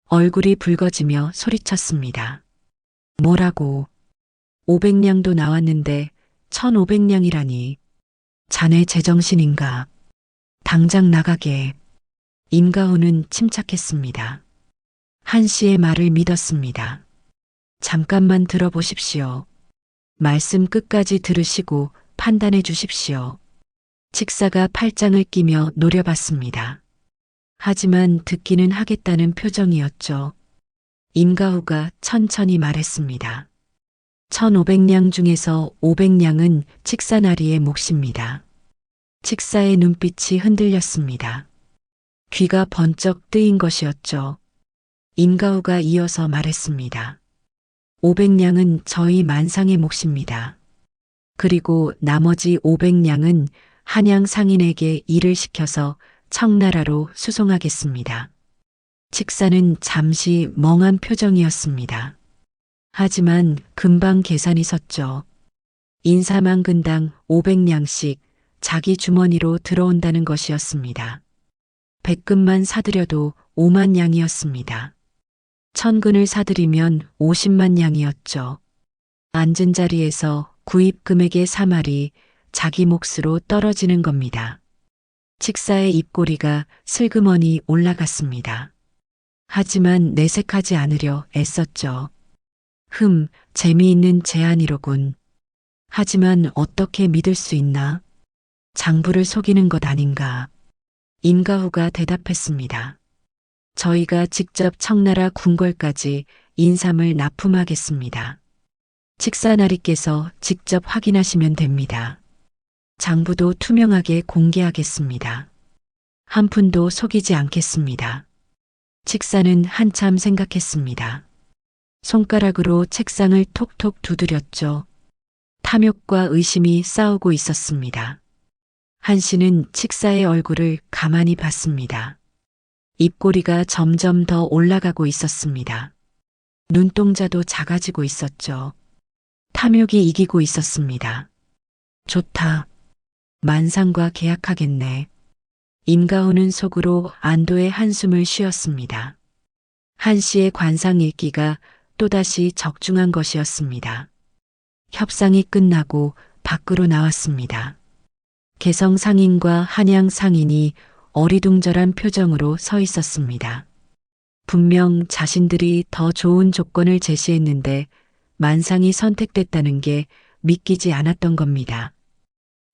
얼굴이 붉어지며 소리쳤습니다. 뭐라고? 500냥도 나왔는데 1500냥이라니. 자네 제정신인가? 당장 나가게. 임가후는 침착했습니다. 한 씨의 말을 믿었습니다. 잠깐만 들어보십시오. 말씀 끝까지 들으시고 판단해 주십시오. 칙사가 팔짱을 끼며 노려봤습니다. 하지만 듣기는 하겠다는 표정이었죠. 임가후가 천천히 말했습니다. 1500냥 중에서 500냥은 칙사나리의 몫입니다. 칙사의 눈빛이 흔들렸습니다. 귀가 번쩍 뜨인 것이었죠. 임가후가 이어서 말했습니다. 500냥은 저희 만상의 몫입니다. 그리고 나머지 500냥은 한양 상인에게 일을 시켜서 청나라로 수송하겠습니다. 칙사는 잠시 멍한 표정이었습니다. 하지만 금방 계산이 섰죠. 인사만 근당 500냥씩 자기 주머니로 들어온다는 것이었습니다. 100근만 사들여도 5만 냥이었습니다. 1000근을 사들이면 50만 냥이었죠. 앉은 자리에서 구입 금액의 3할이 자기 몫으로 떨어지는 겁니다. 칙사의 입꼬리가 슬그머니 올라갔습니다. 하지만 내색하지 않으려 애썼죠. 재미있는 제안이로군. 하지만 어떻게 믿을 수 있나? 장부를 속이는 것 아닌가? 임가후가 대답했습니다. 저희가 직접 청나라 궁궐까지 인삼을 납품하겠습니다. 칙사나리께서 직접 확인하시면 됩니다. 장부도 투명하게 공개하겠습니다. 한 푼도 속이지 않겠습니다. 칙사는 한참 생각했습니다. 손가락으로 책상을 톡톡 두드렸죠. 탐욕과 의심이 싸우고 있었습니다. 한 씨는 칙사의 얼굴을 가만히 봤습니다. 입꼬리가 점점 더 올라가고 있었습니다. 눈동자도 작아지고 있었죠. 탐욕이 이기고 있었습니다. 좋다. 만상과 계약하겠네. 임가호는 속으로 안도의 한숨을 쉬었습니다. 한 씨의 관상 읽기가 또다시 적중한 것이었습니다. 협상이 끝나고 밖으로 나왔습니다. 개성 상인과 한양 상인이 어리둥절한 표정으로 서 있었습니다. 분명 자신들이 더 좋은 조건을 제시했는데 만상이 선택됐다는 게 믿기지 않았던 겁니다.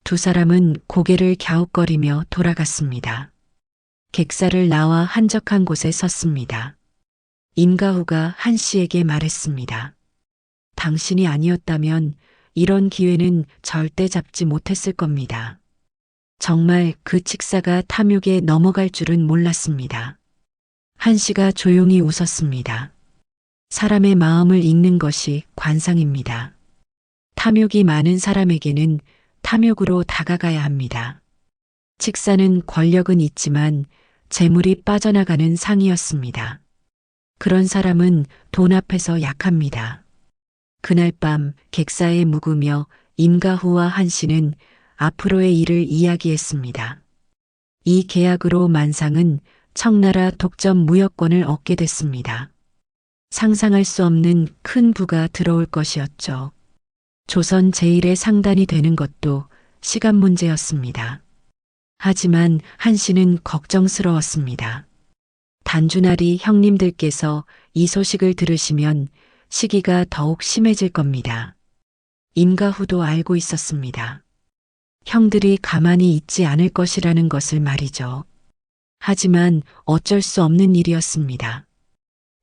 두 사람은 고개를 갸웃거리며 돌아갔습니다. 객사를 나와 한적한 곳에 섰습니다. 임가후가 한 씨에게 말했습니다. 당신이 아니었다면 이런 기회는 절대 잡지 못했을 겁니다. 정말 그 칙사가 탐욕에 넘어갈 줄은 몰랐습니다. 한 씨가 조용히 웃었습니다. 사람의 마음을 읽는 것이 관상입니다. 탐욕이 많은 사람에게는 탐욕으로 다가가야 합니다. 칙사는 권력은 있지만 재물이 빠져나가는 상이었습니다. 그런 사람은 돈 앞에서 약합니다. 그날 밤 객사에 묵으며 임가후와 한 씨는 앞으로의 일을 이야기했습니다. 이 계약으로 만상은 청나라 독점 무역권을 얻게 됐습니다. 상상할 수 없는 큰 부가 들어올 것이었죠. 조선 제1의 상단이 되는 것도 시간 문제였습니다. 하지만 한 씨는 걱정스러웠습니다. 단주나리 형님들께서 이 소식을 들으시면 시기가 더욱 심해질 겁니다. 임가후도 알고 있었습니다. 형들이 가만히 있지 않을 것이라는 것을 말이죠. 하지만 어쩔 수 없는 일이었습니다.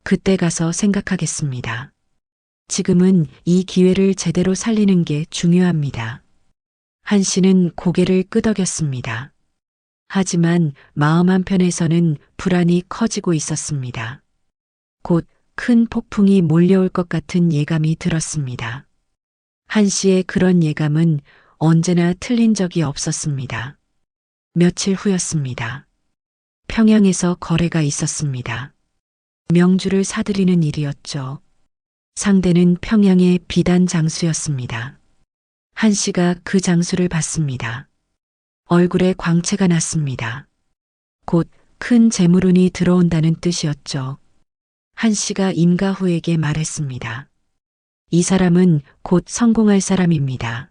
그때 가서 생각하겠습니다. 지금은 이 기회를 제대로 살리는 게 중요합니다. 한 씨는 고개를 끄덕였습니다. 하지만 마음 한편에서는 불안이 커지고 있었습니다. 곧 큰 폭풍이 몰려올 것 같은 예감이 들었습니다. 한 씨의 그런 예감은 언제나 틀린 적이 없었습니다. 며칠 후였습니다. 평양에서 거래가 있었습니다. 명주를 사들이는 일이었죠. 상대는 평양의 비단 장수였습니다. 한 씨가 그 장수를 봤습니다. 얼굴에 광채가 났습니다. 곧 큰 재물운이 들어온다는 뜻이었죠. 한 씨가 임가후에게 말했습니다. 이 사람은 곧 성공할 사람입니다.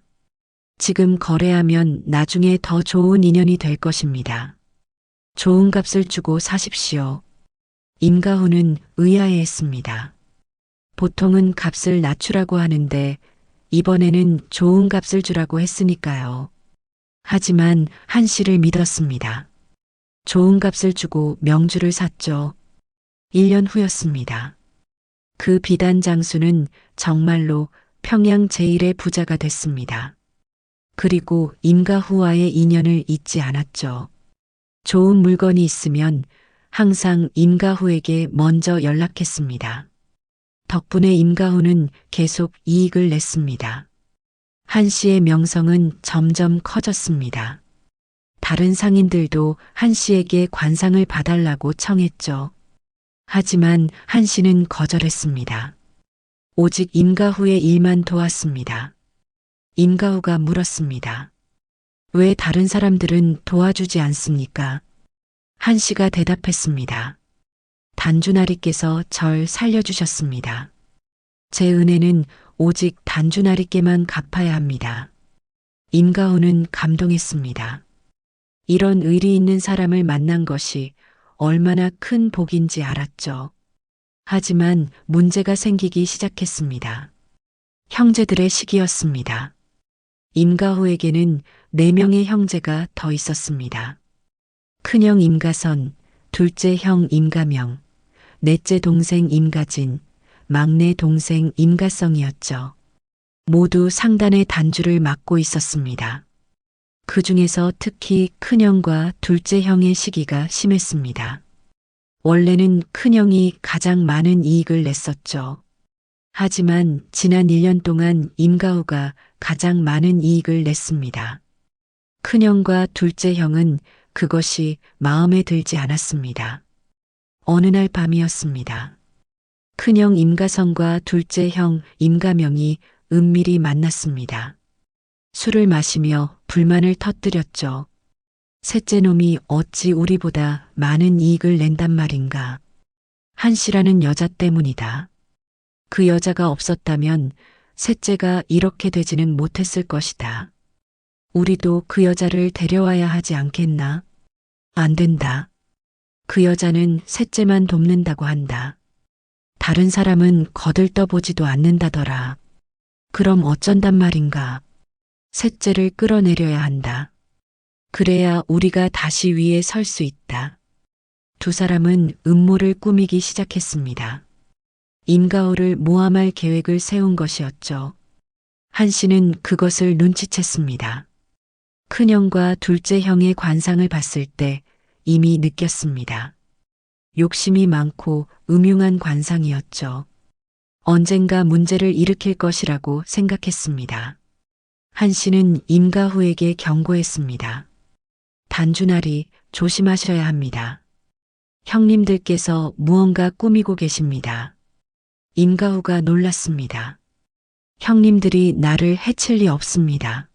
지금 거래하면 나중에 더 좋은 인연이 될 것입니다. 좋은 값을 주고 사십시오. 임가후는 의아해했습니다. 보통은 값을 낮추라고 하는데 이번에는 좋은 값을 주라고 했으니까요. 하지만 한 씨를 믿었습니다. 좋은 값을 주고 명주를 샀죠. 1년 후였습니다. 그 비단 장수는 정말로 평양 제1의 부자가 됐습니다. 그리고 임가후와의 인연을 잊지 않았죠. 좋은 물건이 있으면 항상 임가후에게 먼저 연락했습니다. 덕분에 임가후는 계속 이익을 냈습니다. 한 씨의 명성은 점점 커졌습니다. 다른 상인들도 한 씨에게 관상을 봐달라고 청했죠. 하지만 한 씨는 거절했습니다. 오직 임가후의 일만 도왔습니다. 임가후가 물었습니다. 왜 다른 사람들은 도와주지 않습니까? 한 씨가 대답했습니다. 단주나리께서 절 살려주셨습니다. 제 은혜는 오직 단주나리께만 갚아야 합니다. 임가후는 감동했습니다. 이런 의리 있는 사람을 만난 것이 얼마나 큰 복인지 알았죠. 하지만 문제가 생기기 시작했습니다. 형제들의 시기였습니다. 임가후에게는 4명의 형제가 더 있었습니다. 큰형 임가선, 둘째 형 임가명, 넷째 동생 임가진, 막내 동생 임가성이었죠. 모두 상단의 단주를 맡고 있었습니다. 그 중에서 특히 큰형과 둘째 형의 시기가 심했습니다. 원래는 큰형이 가장 많은 이익을 냈었죠. 하지만 지난 1년 동안 임가우가 가장 많은 이익을 냈습니다. 큰형과 둘째 형은 그것이 마음에 들지 않았습니다. 어느 날 밤이었습니다. 큰형 임가성과 둘째 형 임가명이 은밀히 만났습니다. 술을 마시며 불만을 터뜨렸죠. 셋째 놈이 어찌 우리보다 많은 이익을 낸단 말인가. 한씨라는 여자 때문이다. 그 여자가 없었다면 셋째가 이렇게 되지는 못했을 것이다. 우리도 그 여자를 데려와야 하지 않겠나? 안 된다. 그 여자는 셋째만 돕는다고 한다. 다른 사람은 거들떠보지도 않는다더라. 그럼 어쩐단 말인가? 셋째를 끌어내려야 한다. 그래야 우리가 다시 위에 설 수 있다. 두 사람은 음모를 꾸미기 시작했습니다. 임가호를 모함할 계획을 세운 것이었죠. 한씨는 그것을 눈치챘습니다. 큰형과 둘째 형의 관상을 봤을 때 이미 느꼈습니다. 욕심이 많고 음흉한 관상이었죠. 언젠가 문제를 일으킬 것이라고 생각했습니다. 한씨는 임가후에게 경고했습니다. 단주날이 조심하셔야 합니다. 형님들께서 무언가 꾸미고 계십니다. 임가후가 놀랐습니다. 형님들이 나를 해칠 리 없습니다.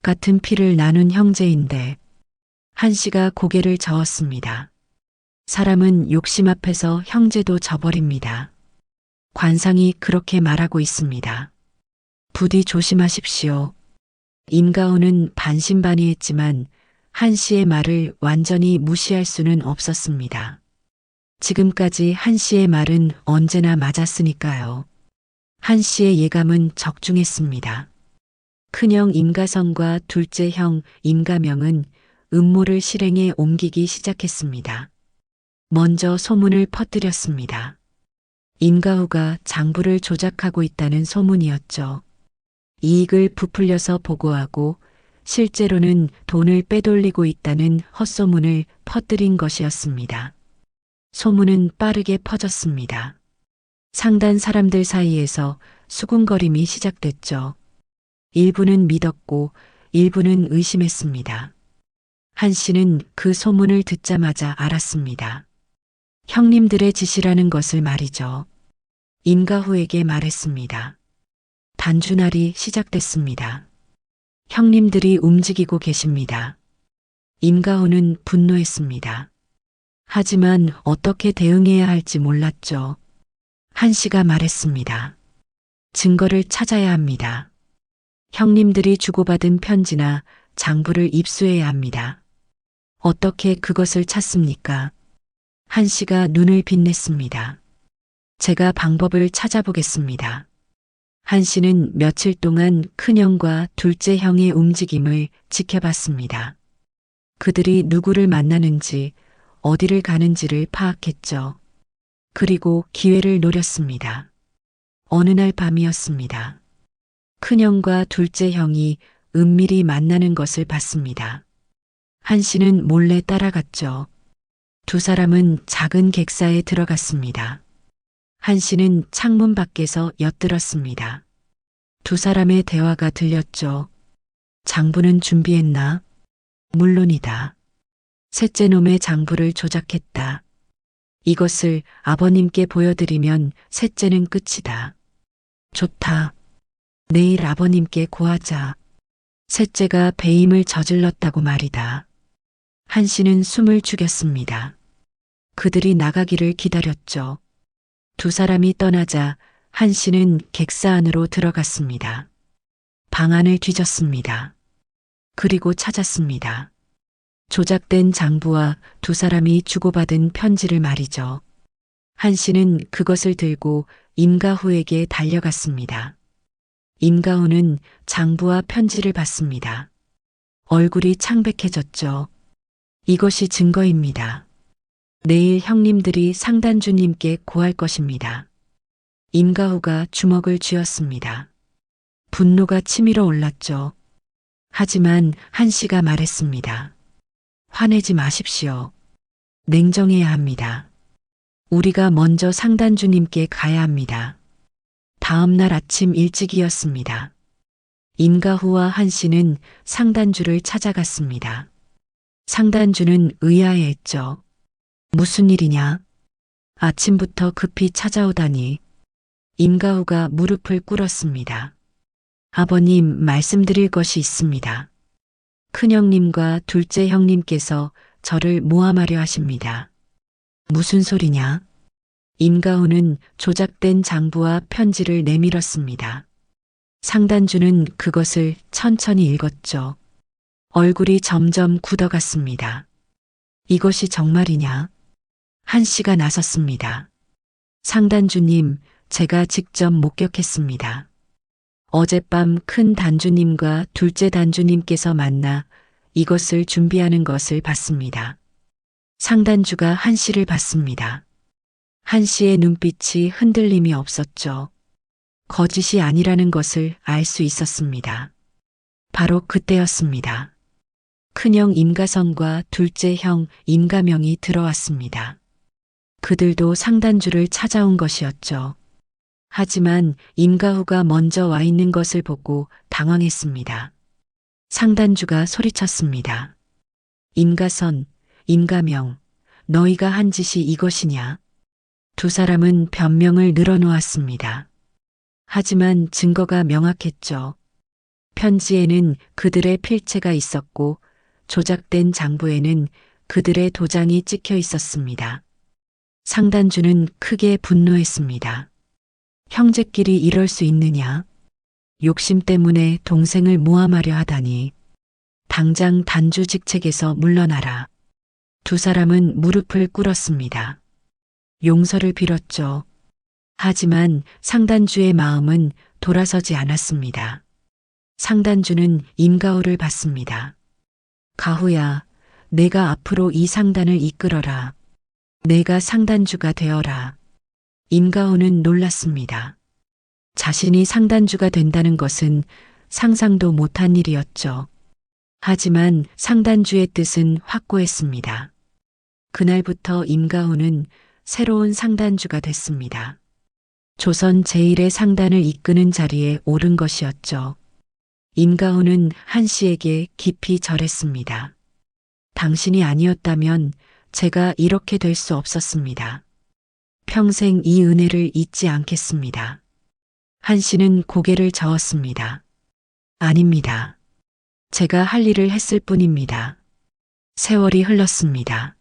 같은 피를 나눈 형제인데. 한씨가 고개를 저었습니다. 사람은 욕심 앞에서 형제도 져버립니다. 관상이 그렇게 말하고 있습니다. 부디 조심하십시오. 임가호는 반신반의했지만 한씨의 말을 완전히 무시할 수는 없었습니다. 지금까지 한씨의 말은 언제나 맞았으니까요. 한씨의 예감은 적중했습니다. 큰형 임가성과 둘째 형 임가명은 음모를 실행에 옮기기 시작했습니다. 먼저 소문을 퍼뜨렸습니다. 임가후가 장부를 조작하고 있다는 소문이었죠. 이익을 부풀려서 보고하고 실제로는 돈을 빼돌리고 있다는 헛소문을 퍼뜨린 것이었습니다. 소문은 빠르게 퍼졌습니다. 상단 사람들 사이에서 수군거림이 시작됐죠. 일부는 믿었고 일부는 의심했습니다. 한씨는 그 소문을 듣자마자 알았습니다. 형님들의 짓이라는 것을 말이죠. 임가후에게 말했습니다. 단주날이 시작됐습니다. 형님들이 움직이고 계십니다. 임가후는 분노했습니다. 하지만 어떻게 대응해야 할지 몰랐죠. 한씨가 말했습니다. 증거를 찾아야 합니다. 형님들이 주고받은 편지나 장부를 입수해야 합니다. 어떻게 그것을 찾습니까? 한씨가 눈을 빛냈습니다. 제가 방법을 찾아보겠습니다. 한씨는 며칠 동안 큰형과 둘째 형의 움직임을 지켜봤습니다. 그들이 누구를 만나는지 어디를 가는지를 파악했죠. 그리고 기회를 노렸습니다. 어느 날 밤이었습니다. 큰형과 둘째 형이 은밀히 만나는 것을 봤습니다. 한씨는 몰래 따라갔죠. 두 사람은 작은 객사에 들어갔습니다. 한씨는 창문 밖에서 엿들었습니다. 두 사람의 대화가 들렸죠. 장부는 준비했나? 물론이다. 셋째 놈의 장부를 조작했다. 이것을 아버님께 보여드리면 셋째는 끝이다. 좋다. 내일 아버님께 고하자. 셋째가 배임을 저질렀다고 말이다. 한씨는 숨을 죽였습니다. 그들이 나가기를 기다렸죠. 두 사람이 떠나자 한씨는 객사 안으로 들어갔습니다. 방 안을 뒤졌습니다. 그리고 찾았습니다. 조작된 장부와 두 사람이 주고받은 편지를 말이죠. 한씨는 그것을 들고 임가후에게 달려갔습니다. 임가후는 장부와 편지를 봤습니다. 얼굴이 창백해졌죠. 이것이 증거입니다. 내일 형님들이 상단주님께 고할 것입니다. 임가후가 주먹을 쥐었습니다. 분노가 치밀어 올랐죠. 하지만 한씨가 말했습니다. 화내지 마십시오. 냉정해야 합니다. 우리가 먼저 상단주님께 가야 합니다. 다음 날 아침 일찍이었습니다. 임가후와 한씨는 상단주를 찾아갔습니다. 상단주는 의아해했죠. 무슨 일이냐? 아침부터 급히 찾아오다니. 임가후가 무릎을 꿇었습니다. 아버님, 말씀드릴 것이 있습니다. 큰형님과 둘째 형님께서 저를 모함하려 하십니다. 무슨 소리냐? 임가후는 조작된 장부와 편지를 내밀었습니다. 상단주는 그것을 천천히 읽었죠. 얼굴이 점점 굳어갔습니다. 이것이 정말이냐? 한씨가 나섰습니다. 상단주님, 제가 직접 목격했습니다. 어젯밤 큰 단주님과 둘째 단주님께서 만나 이것을 준비하는 것을 봤습니다. 상단주가 한씨를 봤습니다. 한씨의 눈빛이 흔들림이 없었죠. 거짓이 아니라는 것을 알 수 있었습니다. 바로 그때였습니다. 큰형 임가선과 둘째 형 임가명이 들어왔습니다. 그들도 상단주를 찾아온 것이었죠. 하지만 임가후가 먼저 와 있는 것을 보고 당황했습니다. 상단주가 소리쳤습니다. 임가선, 임가명, 너희가 한 짓이 이것이냐? 두 사람은 변명을 늘어놓았습니다. 하지만 증거가 명확했죠. 편지에는 그들의 필체가 있었고 조작된 장부에는 그들의 도장이 찍혀 있었습니다. 상단주는 크게 분노했습니다. 형제끼리 이럴 수 있느냐? 욕심 때문에 동생을 모함하려 하다니. 당장 단주 직책에서 물러나라. 두 사람은 무릎을 꿇었습니다. 용서를 빌었죠. 하지만 상단주의 마음은 돌아서지 않았습니다. 상단주는 임가후를 봤습니다. 가후야, 내가 앞으로 이 상단을 이끌어라. 내가 상단주가 되어라. 임가후는 놀랐습니다. 자신이 상단주가 된다는 것은 상상도 못한 일이었죠. 하지만 상단주의 뜻은 확고했습니다. 그날부터 임가후는 새로운 상단주가 됐습니다. 조선 제1의 상단을 이끄는 자리에 오른 것이었죠. 임가후는 한씨에게 깊이 절했습니다. 당신이 아니었다면 제가 이렇게 될 수 없었습니다. 평생 이 은혜를 잊지 않겠습니다. 한씨는 고개를 저었습니다. 아닙니다. 제가 할 일을 했을 뿐입니다. 세월이 흘렀습니다.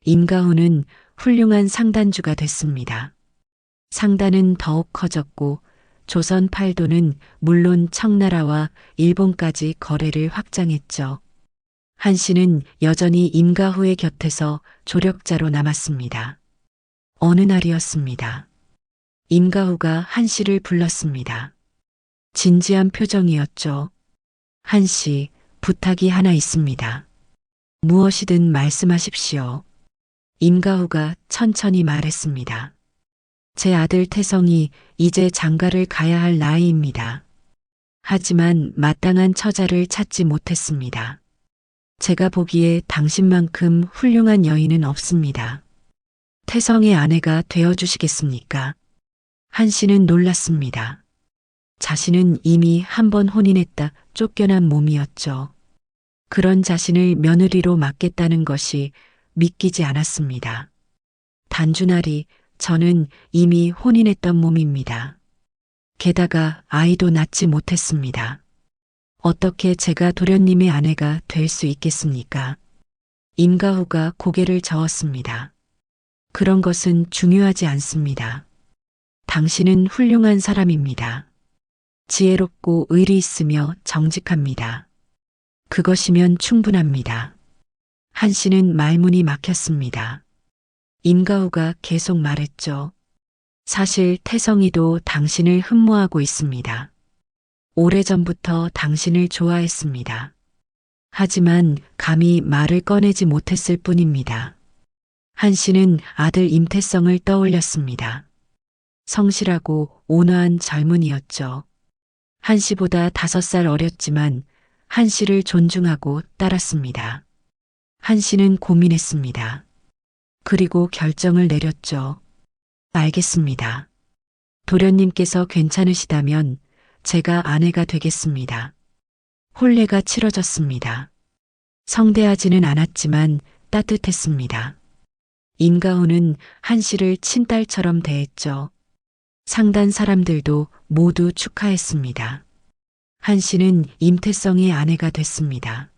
임가후는 훌륭한 상단주가 됐습니다. 상단은 더욱 커졌고 조선 팔도는 물론 청나라와 일본까지 거래를 확장했죠. 한씨는 여전히 임가후의 곁에서 조력자로 남았습니다. 어느 날이었습니다. 임가후가 한씨를 불렀습니다. 진지한 표정이었죠. 한씨, 부탁이 하나 있습니다. 무엇이든 말씀하십시오. 임가후가 천천히 말했습니다. 제 아들 태성이 이제 장가를 가야 할 나이입니다. 하지만 마땅한 처자를 찾지 못했습니다. 제가 보기에 당신만큼 훌륭한 여인은 없습니다. 태성의 아내가 되어주시겠습니까? 한씨는 놀랐습니다. 자신은 이미 한 번 혼인했다 쫓겨난 몸이었죠. 그런 자신을 며느리로 맡겠다는 것이 믿기지 않았습니다. 단주나리, 저는 이미 혼인했던 몸입니다. 게다가 아이도 낳지 못했습니다. 어떻게 제가 도련님의 아내가 될 수 있겠습니까? 임가후가 고개를 저었습니다. 그런 것은 중요하지 않습니다. 당신은 훌륭한 사람입니다. 지혜롭고 의리 있으며 정직합니다. 그것이면 충분합니다. 한씨는 말문이 막혔습니다. 임가후가 계속 말했죠. 사실 태성이도 당신을 흠모하고 있습니다. 오래전부터 당신을 좋아했습니다. 하지만 감히 말을 꺼내지 못했을 뿐입니다. 한씨는 아들 임태성을 떠올렸습니다. 성실하고 온화한 젊은이였죠. 한 씨보다 5살 어렸지만 한 씨를 존중하고 따랐습니다. 한 씨는 고민했습니다. 그리고 결정을 내렸죠. 알겠습니다. 도련님께서 괜찮으시다면 제가 아내가 되겠습니다. 혼례가 치러졌습니다. 성대하지는 않았지만 따뜻했습니다. 임가훈은 한 씨를 친딸처럼 대했죠. 상단 사람들도 모두 축하했습니다. 한 씨는 임태성의 아내가 됐습니다.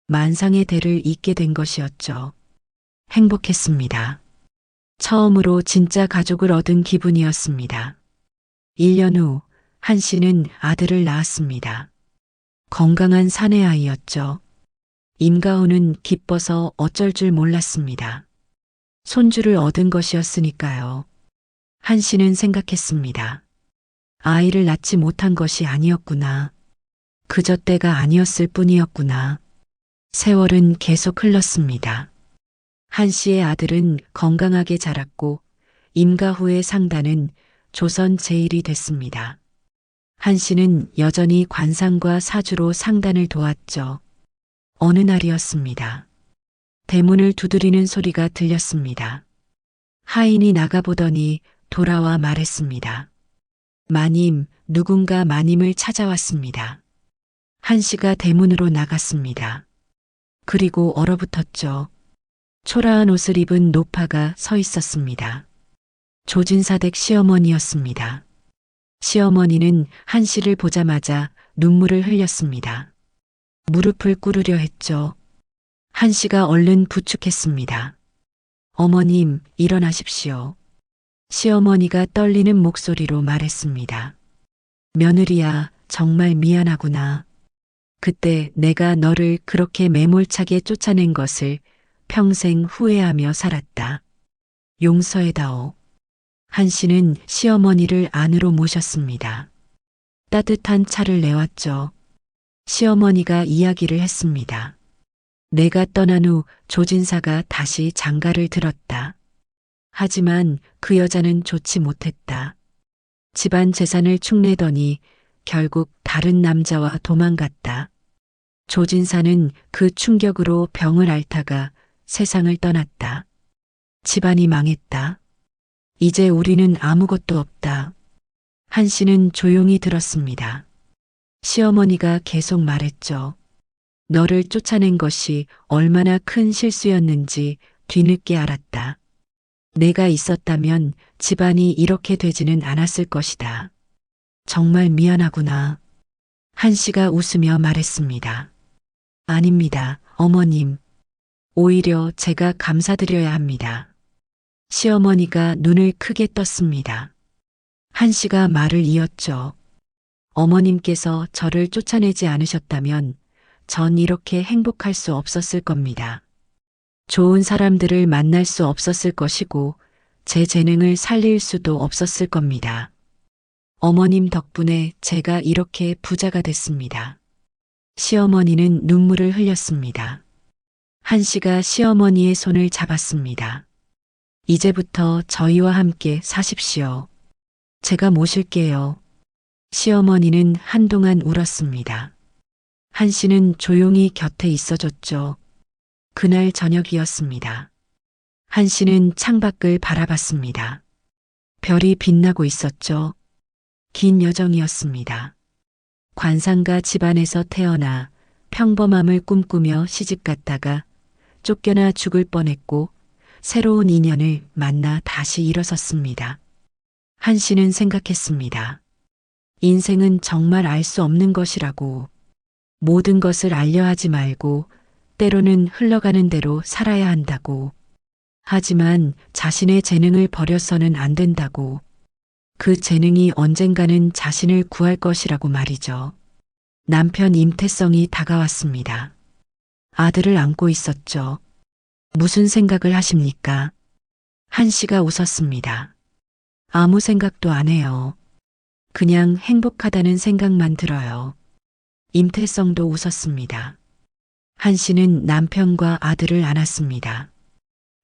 만상의 대를 잇게 된 것이었죠. 행복했습니다. 처음으로 진짜 가족을 얻은 기분이었습니다. 1년 후 한 씨는 아들을 낳았습니다. 건강한 사내아이였죠. 임가훈은 기뻐서 어쩔 줄 몰랐습니다. 손주를 얻은 것이었으니까요. 한 씨는 생각했습니다. 아이를 낳지 못한 것이 아니었구나. 그저 때가 아니었을 뿐이었구나. 세월은 계속 흘렀습니다. 한 씨의 아들은 건강하게 자랐고 임가후의 상단은 조선 제일이 됐습니다. 한 씨는 여전히 관상과 사주로 상단을 도왔죠. 어느 날이었습니다. 대문을 두드리는 소리가 들렸습니다. 하인이 나가보더니 돌아와 말했습니다. 마님, 누군가 마님을 찾아왔습니다. 한 씨가 대문으로 나갔습니다. 그리고 얼어붙었죠. 초라한 옷을 입은 노파가 서 있었습니다. 조진사댁 시어머니였습니다. 시어머니는 한 씨를 보자마자 눈물을 흘렸습니다. 무릎을 꿇으려 했죠. 한 씨가 얼른 부축했습니다. 어머님, 일어나십시오. 시어머니가 떨리는 목소리로 말했습니다. 며느리야, 정말 미안하구나. 그때 내가 너를 그렇게 매몰차게 쫓아낸 것을 평생 후회하며 살았다. 용서해다오. 한 씨는 시어머니를 안으로 모셨습니다. 따뜻한 차를 내왔죠. 시어머니가 이야기를 했습니다. 내가 떠난 후 조진사가 다시 장가를 들었다. 하지만 그 여자는 좋지 못했다. 집안 재산을 축내더니 결국 다른 남자와 도망갔다. 조진사는 그 충격으로 병을 앓다가 세상을 떠났다. 집안이 망했다. 이제 우리는 아무것도 없다. 한 씨는 조용히 들었습니다. 시어머니가 계속 말했죠. 너를 쫓아낸 것이 얼마나 큰 실수였는지 뒤늦게 알았다. 내가 있었다면 집안이 이렇게 되지는 않았을 것이다. 정말 미안하구나. 한 씨가 웃으며 말했습니다. 아닙니다, 어머님. 오히려 제가 감사드려야 합니다. 시어머니가 눈을 크게 떴습니다. 한 씨가 말을 이었죠. 어머님께서 저를 쫓아내지 않으셨다면 전 이렇게 행복할 수 없었을 겁니다. 좋은 사람들을 만날 수 없었을 것이고 제 재능을 살릴 수도 없었을 겁니다. 어머님 덕분에 제가 이렇게 부자가 됐습니다. 시어머니는 눈물을 흘렸습니다. 한 씨가 시어머니의 손을 잡았습니다. 이제부터 저희와 함께 사십시오. 제가 모실게요. 시어머니는 한동안 울었습니다. 한 씨는 조용히 곁에 있어줬죠. 그날 저녁이었습니다. 한 씨는 창밖을 바라봤습니다. 별이 빛나고 있었죠. 긴 여정이었습니다. 관상가 집안에서 태어나 평범함을 꿈꾸며 시집갔다가 쫓겨나 죽을 뻔했고 새로운 인연을 만나 다시 일어섰습니다. 한 씨는 생각했습니다. 인생은 정말 알 수 없는 것이라고. 모든 것을 알려 하지 말고 때로는 흘러가는 대로 살아야 한다고. 하지만 자신의 재능을 버려서는 안 된다고. 그 재능이 언젠가는 자신을 구할 것이라고 말이죠. 남편 임태성이 다가왔습니다. 아들을 안고 있었죠. 무슨 생각을 하십니까? 한 씨가 웃었습니다. 아무 생각도 안 해요. 그냥 행복하다는 생각만 들어요. 임태성도 웃었습니다. 한 씨는 남편과 아들을 안았습니다.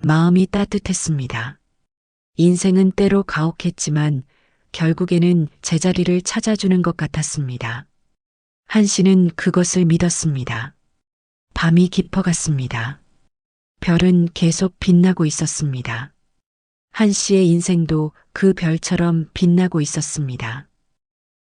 마음이 따뜻했습니다. 인생은 때로 가혹했지만 결국에는 제자리를 찾아주는 것 같았습니다. 한 씨는 그것을 믿었습니다. 밤이 깊어갔습니다. 별은 계속 빛나고 있었습니다. 한 씨의 인생도 그 별처럼 빛나고 있었습니다.